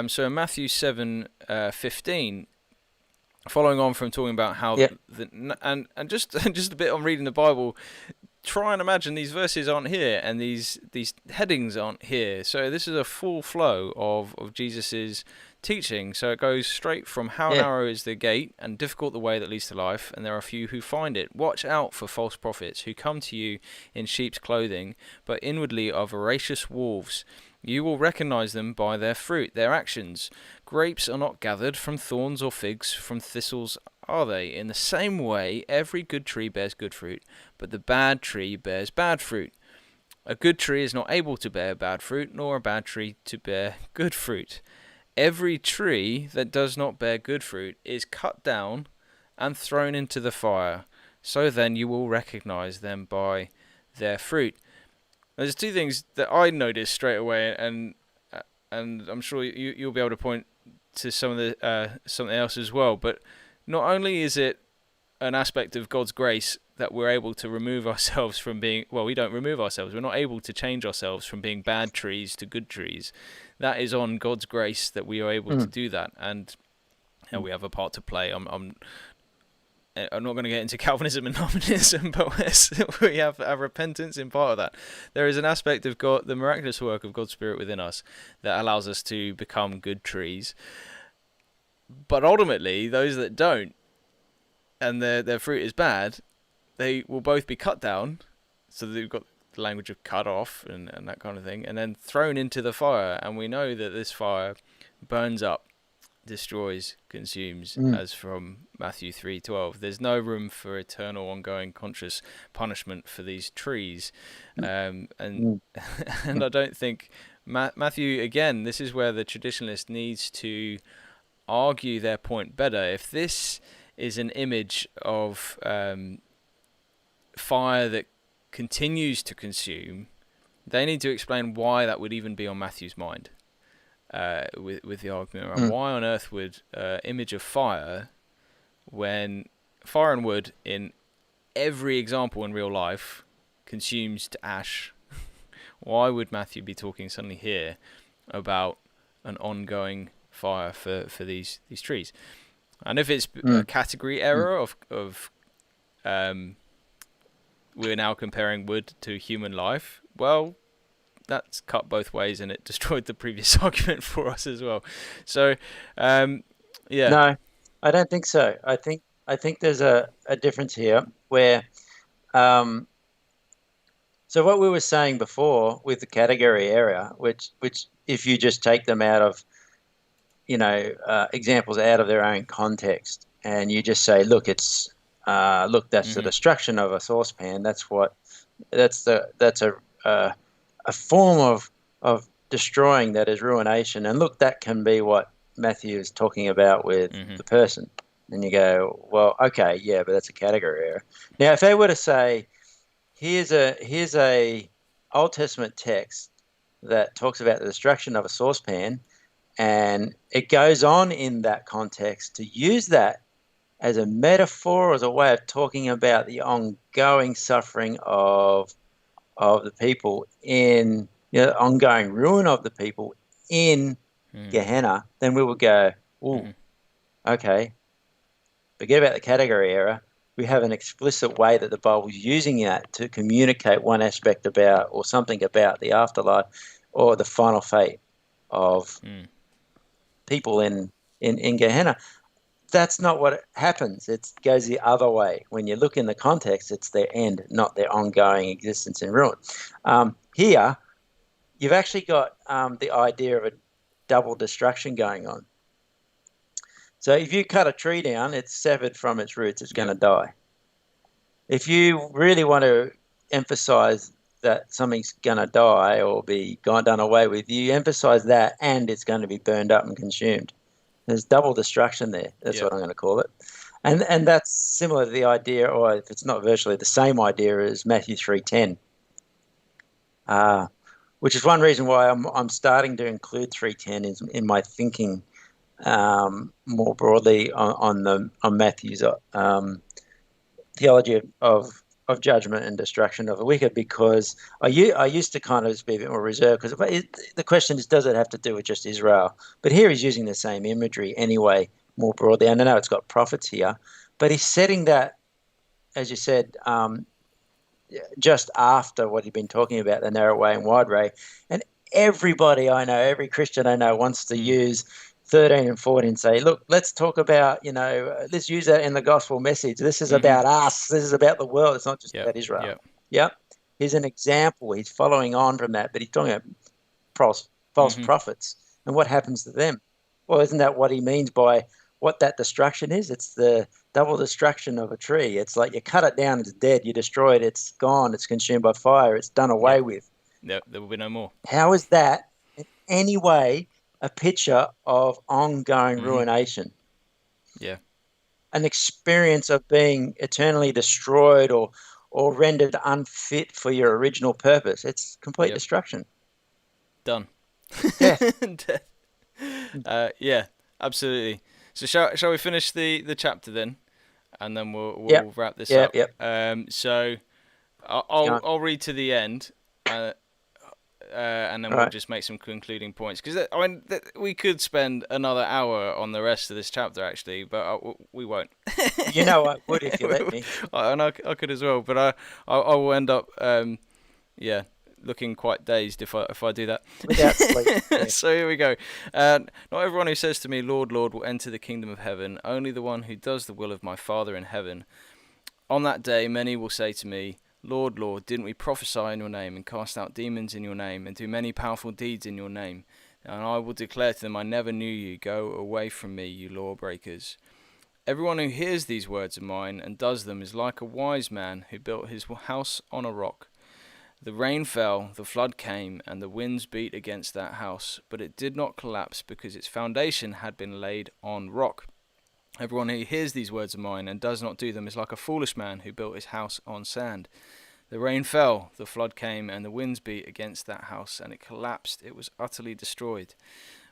So in Matthew 7:15, following on from talking about how and just a bit on reading the Bible, try and imagine these verses aren't here and these headings aren't here. So this is a full flow of Jesus's teaching. So it goes straight from how narrow is the gate and difficult the way that leads to life, and there are few who find it. Watch out for false prophets who come to you in sheep's clothing, but inwardly are voracious wolves. You will recognize them by their fruit, their actions. Grapes are not gathered from thorns, or figs from thistles, are they? In the same way, every good tree bears good fruit, but the bad tree bears bad fruit. A good tree is not able to bear bad fruit, nor a bad tree to bear good fruit. Every tree that does not bear good fruit is cut down and thrown into the fire. So then you will recognize them by their fruit. There's two things that I noticed straight away, and I'm sure you'll be able to point to some of the something else as well. But not only is it an aspect of God's grace that we're able to remove ourselves from being, well, we don't remove ourselves. We're not able to change ourselves from being bad trees to good trees. That is on God's grace that we are able to do that, and we have a part to play. I'm not going to get into Calvinism and Arminianism, but we have repentance in part of that. There is an aspect of God, the miraculous work of God's Spirit within us, that allows us to become good trees. But ultimately, those that don't, and their fruit is bad, they will both be cut down. So they've got the language of cut off and that kind of thing, and then thrown into the fire. And we know that this fire burns up, destroys, consumes, as from Matthew 3:12. There's no room for eternal, ongoing, conscious punishment for these trees, and I don't think Matthew, again, this is where the traditionalist needs to argue their point better. If this is an image of fire that continues to consume, they need to explain why that would even be on Matthew's mind. With the argument around why on earth would image of fire, when fire and wood in every example in real life consumes to ash, why would Matthew be talking suddenly here about an ongoing fire for these trees? And if it's a category error of we're now comparing wood to human life, well, that's cut both ways, and it destroyed the previous argument for us as well. So, No, I don't think so. I think there's a difference here where, so what we were saying before with the category area, which if you just take them out of, examples out of their own context, and you just say, look, that's the destruction of a saucepan. That's a form of destroying that is ruination. And look, that can be what Matthew is talking about with the person. And you go, well, okay, yeah, but that's a category error. Now, if they were to say, here's a Old Testament text that talks about the destruction of a saucepan, and it goes on in that context to use that as a metaphor, as a way of talking about the ongoing suffering of the people in, ongoing ruin of the people in Gehenna, then we would go, okay, forget about the category error. We have an explicit way that the Bible is using that to communicate one aspect about, or something about, the afterlife or the final fate of people in Gehenna. that's not what happens. It goes the other way. When you look in the context, it's their end, not their ongoing existence in ruin. Here, you've actually got the idea of a double destruction going on. So if you cut a tree down, it's severed from its roots, it's going to die. If you really want to emphasize that something's going to die or be done away with, you emphasize that, and it's going to be burned up and consumed. There's double destruction there. That's what I'm going to call it. And that's similar to the idea, or if it's not virtually the same idea as Matthew 3:10, which is one reason why I'm starting to include 3:10 in my thinking more broadly on Matthew's theology of judgment and destruction of the wicked, because I used to kind of just be a bit more reserved, because the question is, does it have to do with just Israel? But here he's using the same imagery anyway, more broadly. And I know it's got prophets here, but he's setting that, as you said, just after what he'd been talking about, the narrow way and wide way. And everybody I know, every Christian I know, wants to use 13 and 14, say, look, let's talk about, let's use that in the gospel message. This is about us. This is about the world. It's not just about Israel. Here's an example. He's following on from that, but he's talking about false prophets and what happens to them. Well, isn't that what he means by what that destruction is? It's the double destruction of a tree. It's like you cut it down, it's dead. You destroy it, it's gone. It's consumed by fire. It's done away with. There will be no more. How is that in any way a picture of ongoing ruination? Yeah. An experience of being eternally destroyed or rendered unfit for your original purpose. It's complete destruction. Done. Death. Yeah, absolutely. So shall we finish the chapter then, and then we'll wrap this up. So I'll read to the end. And then we'll just make some concluding points, because we could spend another hour on the rest of this chapter actually, but we won't. You know I would if you let me. And I could as well, but I will end up looking quite dazed if I do that. Without sleep. Yeah. So here we go. Not everyone who says to me, Lord, Lord, will enter the kingdom of heaven, only the one who does the will of my Father in heaven. On that day many will say to me, Lord, Lord, didn't we prophesy in your name, and cast out demons in your name, and do many powerful deeds in your name? And I will declare to them, I never knew you. Go away from me, you lawbreakers. Everyone who hears these words of mine and does them is like a wise man who built his house on a rock. The rain fell, the flood came, and the winds beat against that house, but it did not collapse because its foundation had been laid on rock. Everyone who hears these words of mine and does not do them is like a foolish man who built his house on sand. The rain fell, the flood came, and the winds beat against that house, and it collapsed. It was utterly destroyed.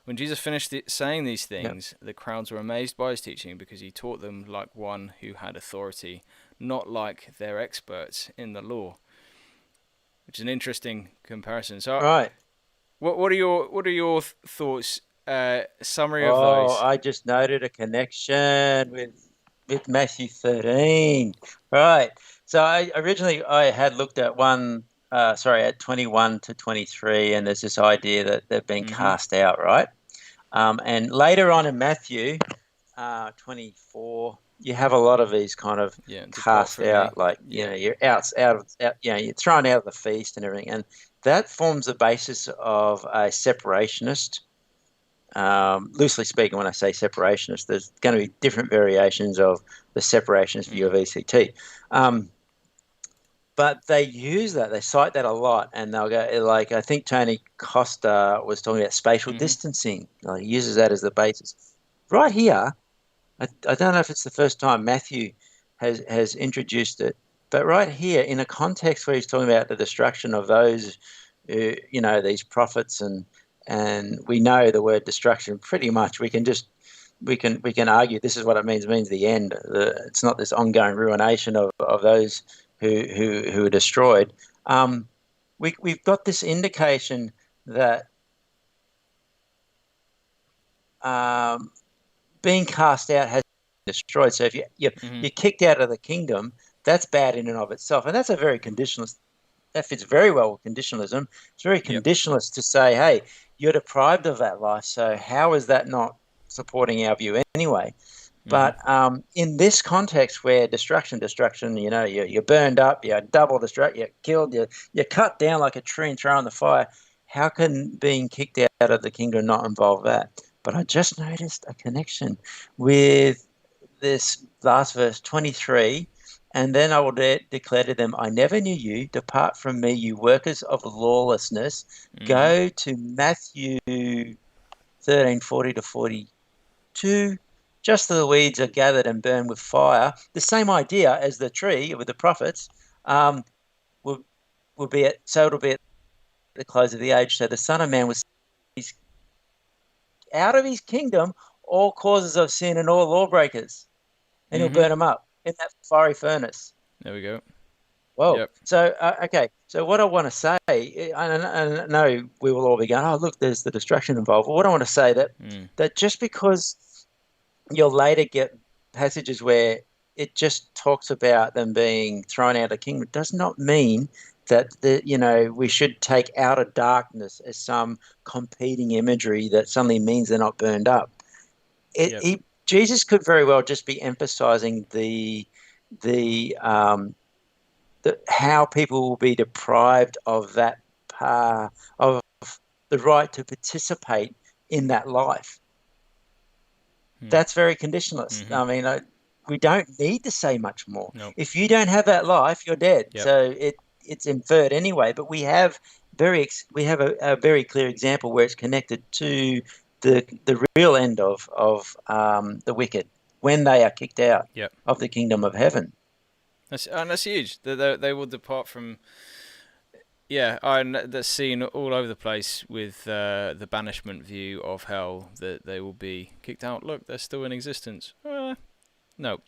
When Jesus finished saying these things, the crowds were amazed by his teaching, because he taught them like one who had authority, not like their experts in the law. Which is an interesting comparison. So, what are your thoughts? Summary of those. I just noted a connection with Matthew 13. Right. So I originally had looked at at 21 to 23, and there's this idea that they've been cast out, right? And later on in Matthew 24, you have a lot of these kind of cast out, like you're out, you're thrown out of the feast and everything, and that forms the basis of a separationist. Loosely speaking, when I say separationist, there's going to be different variations of the separationist view of ECT. But they use that, they cite that a lot, and they'll go, like, I think Tony Costa was talking about spatial distancing. He uses that as the basis. Right here, I don't know if it's the first time Matthew has introduced it, but right here, in a context where he's talking about the destruction of those, these prophets, and we know the word destruction pretty much. We can argue this is what it means. It means the end. It's not this ongoing ruination of those who are destroyed. We've got this indication that being cast out has been destroyed. So if you're kicked out of the kingdom, that's bad in and of itself, and that's a very conditionalist. That fits very well with conditionalism. It's very conditionalist to say, hey, you're deprived of that life, so how is that not supporting our view anyway? But in this context where destruction, you're burned up, you're double destruct, you're killed, you're cut down like a tree and thrown in the fire. How can being kicked out of the kingdom not involve that? But I just noticed a connection with this last verse 23. And then I will declare to them, I never knew you. Depart from me, you workers of lawlessness. Go to Matthew 13:40 to 42. Just the weeds are gathered and burned with fire. The same idea as the tree with the prophets will be it'll be at the close of the age. So the Son of Man was out of his kingdom all causes of sin and all lawbreakers, and he'll burn them up in that fiery furnace. There we go. Whoa. Yep. So, okay. So what I want to say, I know we will all be going, oh, look, there's the destruction involved. But what I want to say that just because you'll later get passages where it just talks about them being thrown out of the kingdom does not mean that we should take outer darkness as some competing imagery that suddenly means they're not burned up. Jesus could very well just be emphasizing how people will be deprived of that of the right to participate in that life. That's very conditionalist. I mean, we don't need to say much more. Nope. If you don't have that life, you're dead. Yep. So it's inferred anyway. But we have a very clear example where it's connected to the real end of the wicked when they are kicked out of the kingdom of heaven. That's huge. They will depart from. Yeah, that's seen all over the place with the banishment view of hell, that they will be kicked out. Look, they're still in existence. No.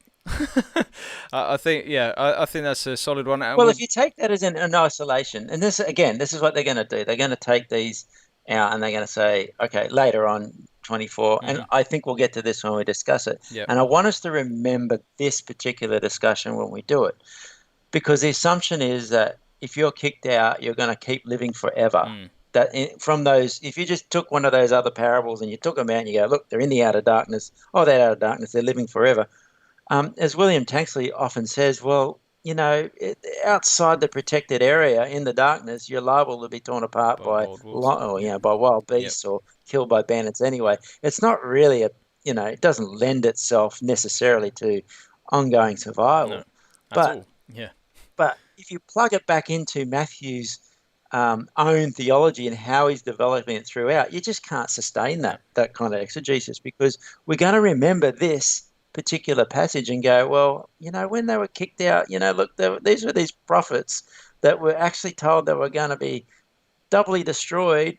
I think that's a solid one. Well, if you take that as an isolation, and this is what they're going to do. They're going to take these out and they're going to say, okay, later on, 24, and I think we'll get to this when we discuss it. Yep. And I want us to remember this particular discussion when we do it, because the assumption is that if you're kicked out, you're going to keep living forever. If you just took one of those other parables and you took them out and you go, look, they're in the outer darkness. Oh, they're outer darkness. They're living forever. As William Tanksley often says, well, outside the protected area in the darkness, you're liable to be torn apart by wild beasts or killed by bandits anyway. It's not really it doesn't lend itself necessarily to ongoing survival. No, at all. Yeah. But if you plug it back into Matthew's own theology and how he's developing it throughout, you just can't sustain that kind of exegesis, because we're going to remember this particular passage and go, well, when they were kicked out, look, these were these prophets that were actually told they were going to be doubly destroyed,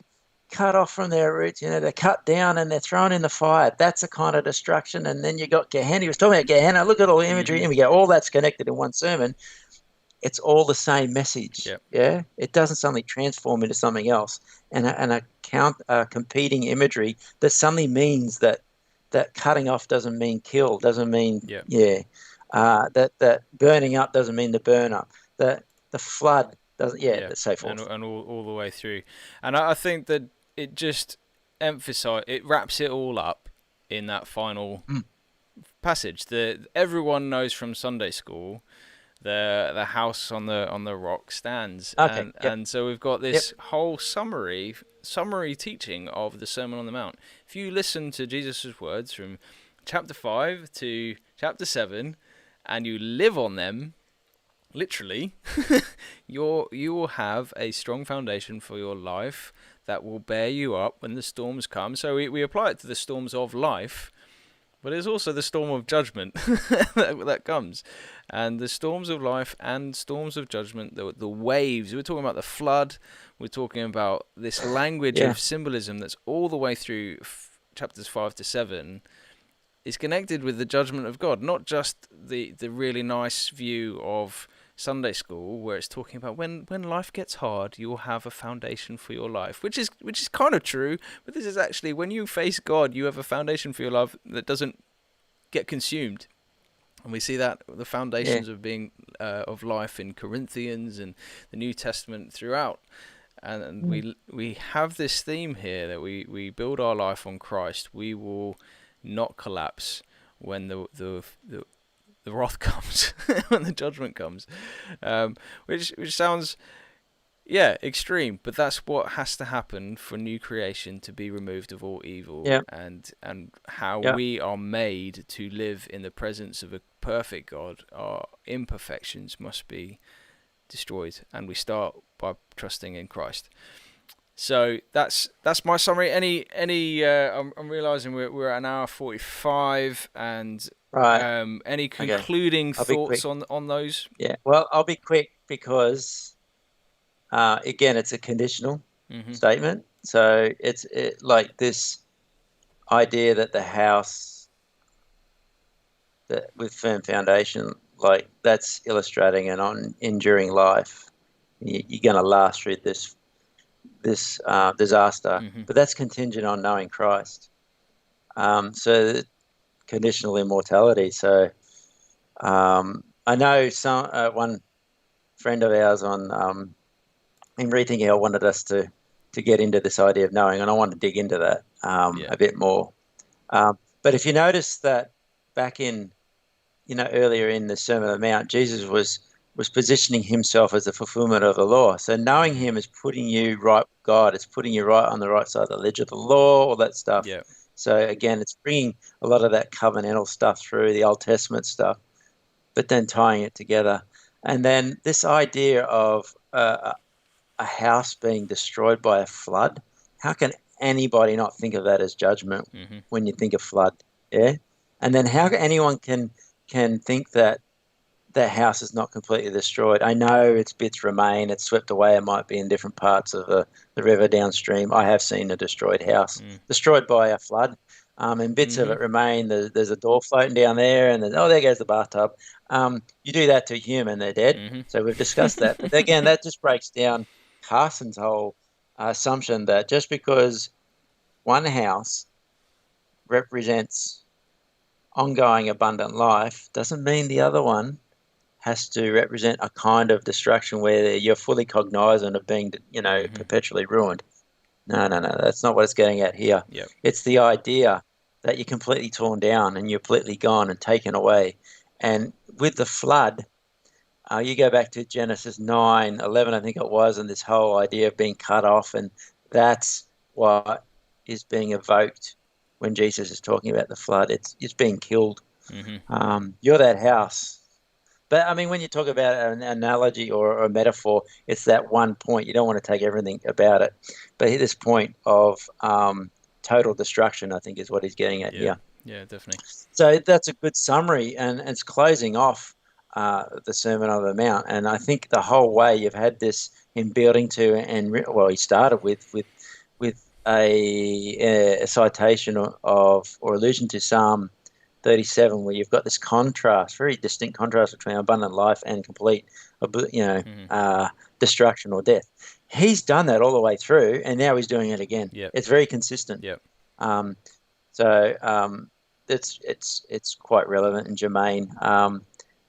cut off from their roots, they're cut down and they're thrown in the fire. That's a kind of destruction. And then you got Gehenna. He was talking about Gehenna. Look at all the imagery, and we go, all that's connected in one sermon. It's all the same message. Yep. Yeah, it doesn't suddenly transform into something else, and a competing imagery that suddenly means that cutting off doesn't mean kill, doesn't mean that burning up doesn't mean the burn up, that the flood doesn't, so forth, and all the way through. And I think that it just wraps it all up in that final passage that everyone knows from Sunday school. The house on the rock stands, and so we've got this whole summary teaching of the Sermon on the Mount. If you listen to Jesus' words from chapter 5 to chapter 7, and you live on them, literally, you will have a strong foundation for your life that will bear you up when the storms come. So we apply it to the storms of life. But there's also the storm of judgment that comes. And the storms of life and storms of judgment, the waves, we're talking about the flood, we're talking about this language of symbolism that's all the way through chapters 5 to 7, is connected with the judgment of God, not just the really nice view of Sunday school where it's talking about when life gets hard, you will have a foundation for your life, which is kind of true, but this is actually when you face God, you have a foundation for your life that doesn't get consumed. And we see that the foundations of being of life in Corinthians and the New Testament throughout. And we have this theme here that we build our life on Christ. We will not collapse. when the wrath comes, when the judgment comes, which sounds extreme, but that's what has to happen for new creation to be removed of all evil, and how we are made to live in the presence of a perfect God. Our imperfections must be destroyed, and we start by trusting in Christ. So that's my summary. Any I'm realizing we're at an hour 45, and any concluding thoughts on those? Yeah, well, I'll be quick because again, it's a conditional statement. So it's like this idea that the house that with firm foundation, like that's illustrating an enduring life. You're going to last through this disaster, but that's contingent on knowing Christ. So conditional immortality. So I know one friend of ours in Rethinking Hell wanted us to get into this idea of knowing, and I want to dig into that a bit more. But if you notice that back in, earlier in the Sermon on the Mount, Jesus was positioning himself as the fulfillment of the law. So knowing him is putting you right with God. It's putting you right on the right side of the ledger of the law, all that stuff. Yeah. So again, it's bringing a lot of that covenantal stuff through, the Old Testament stuff, but then tying it together. And then this idea of a house being destroyed by a flood, how can anybody not think of that as judgment when you think of flood? Yeah. And then how anyone can think that the house is not completely destroyed. I know its bits remain, it's swept away, it might be in different parts of the river downstream. I have seen a destroyed house destroyed by a flood, and bits of it remain. There's a door floating down there, and there goes the bathtub. You do that to a human, they're dead. So we've discussed that. But again, that just breaks down Carson's whole assumption that just because one house represents ongoing abundant life doesn't mean the other one has to represent a kind of destruction where you're fully cognizant of being, perpetually ruined. No, that's not what it's getting at here. Yep. It's the idea that you're completely torn down and you're completely gone and taken away. And with the flood, you go back to Genesis 9:11, I think it was, and this whole idea of being cut off, and that's what is being evoked when Jesus is talking about the flood. It's being killed. You're that house. But I mean, when you talk about an analogy or a metaphor, it's that one point. You don't want to take everything about it. But this point of total destruction, I think, is what he's getting at here. Yeah, definitely. So that's a good summary, and it's closing off the Sermon on the Mount. And I think the whole way you've had this in building to, and he started with a citation of or allusion to Psalm 37, where you've got this contrast, very distinct contrast between abundant life and complete, destruction or death. He's done that all the way through, and now he's doing it again. Yep. It's very consistent. Yep. It's quite relevant and germane.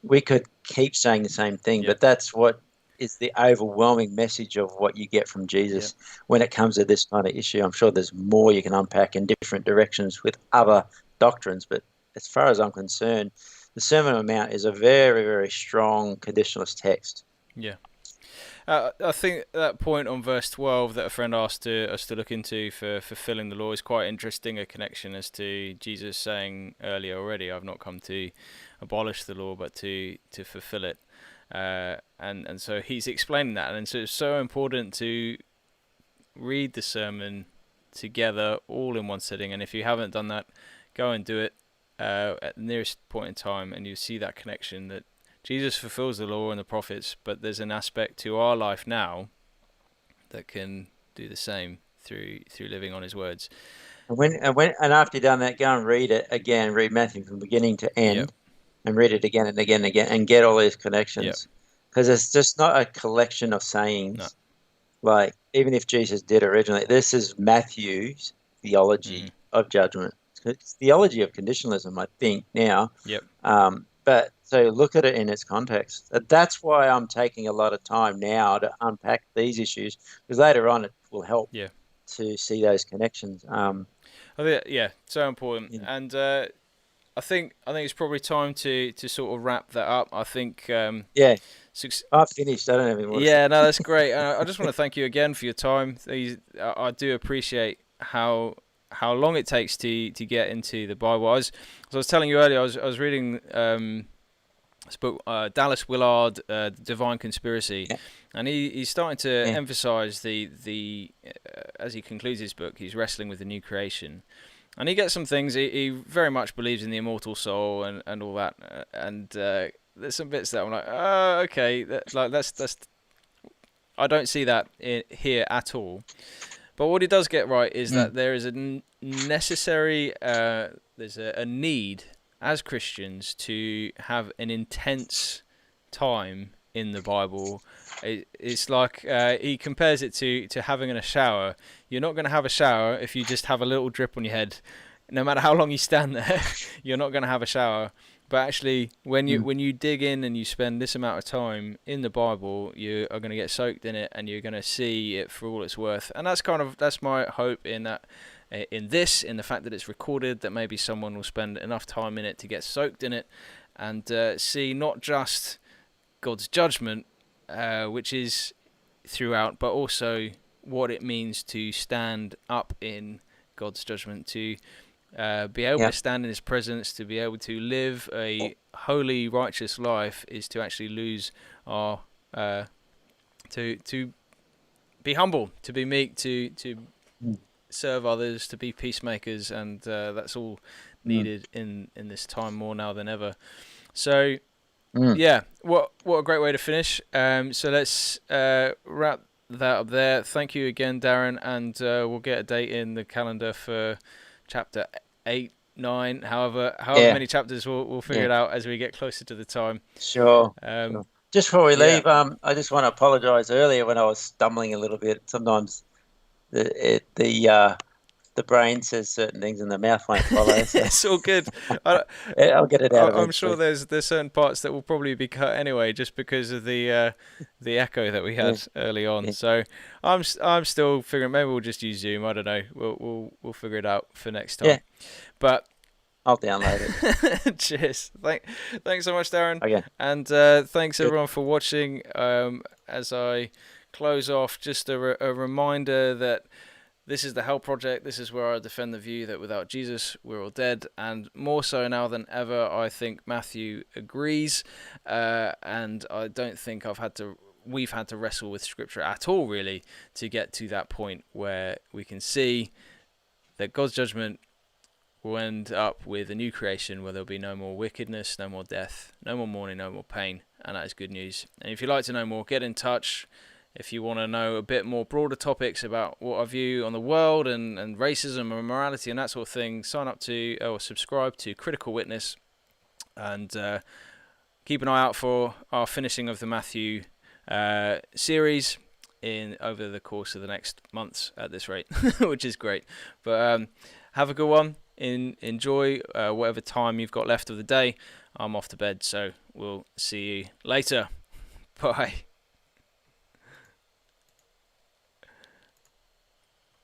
We could keep saying the same thing, but that's what is the overwhelming message of what you get from Jesus when it comes to this kind of issue. I'm sure there's more you can unpack in different directions with other doctrines, but as far as I'm concerned, the Sermon on the Mount is a very, very strong conditionalist text. Yeah. I think that point on verse 12 that a friend asked us to look into for fulfilling the law is quite interesting, a connection as to Jesus saying earlier already, I've not come to abolish the law, but to fulfill it. And so he's explaining that. And so it's so important to read the sermon together, all in one sitting. And if you haven't done that, go and do it at the nearest point in time, and you see that connection that Jesus fulfills the law and the prophets, but there's an aspect to our life now that can do the same through living on his words. And after you've done that, go and read it again. Read Matthew from beginning to end, and read it again and again and again, and get all these connections. Because it's just not a collection of sayings. No. Like, even if Jesus did originally, this is Matthew's theology of judgment. It's theology of conditionalism, I think, now. But so look at it in its context. That's why I'm taking a lot of time now to unpack these issues, because later on it will help to see those connections. I think, so important. And I think it's probably time to sort of wrap that up. I think I've finished. I don't have any more. Yeah, no, that's great. I just want to thank you again for your time. I do appreciate how long it takes to get into the Bible. As I was telling you earlier, I was reading this book, Dallas Willard, Divine Conspiracy, and he's starting to emphasize the as he concludes his book, he's wrestling with the new creation. And he gets some things. He very much believes in the immortal soul and all that. And there's some bits that I'm like, oh, okay, that's. I don't see that here at all. But what he does get right is that there is a necessary, there's a need as Christians to have an intense time in the Bible. It's like he compares it to having a shower. You're not going to have a shower if you just have a little drip on your head. No matter how long you stand there, you're not going to have a shower. But actually, when you dig in and you spend this amount of time in the Bible, you are going to get soaked in it, and you're going to see it for all it's worth. And that's my hope in that, in the fact that it's recorded, that maybe someone will spend enough time in it to get soaked in it, and see not just God's judgment, which is throughout, but also what it means to stand up in God's judgment, to be able to stand in His presence, to be able to live a holy, righteous life, is to actually lose our to be humble, to be meek, to serve others, to be peacemakers, and that's all needed in this time more now than ever. So. Yeah, what a great way to finish. So let's wrap that up there. Thank you again, Darren, and we'll get a date in the calendar for chapter 8, 9, however many chapters. We'll figure it out as we get closer to the time. Sure. Just before we leave, I just want to apologise earlier when I was stumbling a little bit. Sometimes the brain says certain things and the mouth won't follow. So. It's all good. I'll get it out. I'm sure there's certain parts that will probably be cut anyway, just because of the echo that we had early on. So I'm still figuring. Maybe we'll just use Zoom. I don't know. We'll figure it out for next time. Yeah. But I'll download it. Cheers. Thanks so much, Darren. Okay. And thanks everyone for watching. As I close off, just a reminder that this is the Hell Project. This is where I defend the view that without Jesus, we're all dead. And more so now than ever, I think Matthew agrees. And I don't think we've had to wrestle with Scripture at all, really, to get to that point where we can see that God's judgment will end up with a new creation where there'll be no more wickedness, no more death, no more mourning, no more pain. And that is good news. And if you'd like to know more, get in touch. If you want to know a bit more broader topics about what I view on the world and racism and morality and that sort of thing, sign up to or subscribe to Critical Witness, and keep an eye out for our finishing of the Matthew series over the course of the next months at this rate, which is great. But have a good one. Enjoy whatever time you've got left of the day. I'm off to bed, so we'll see you later. Bye.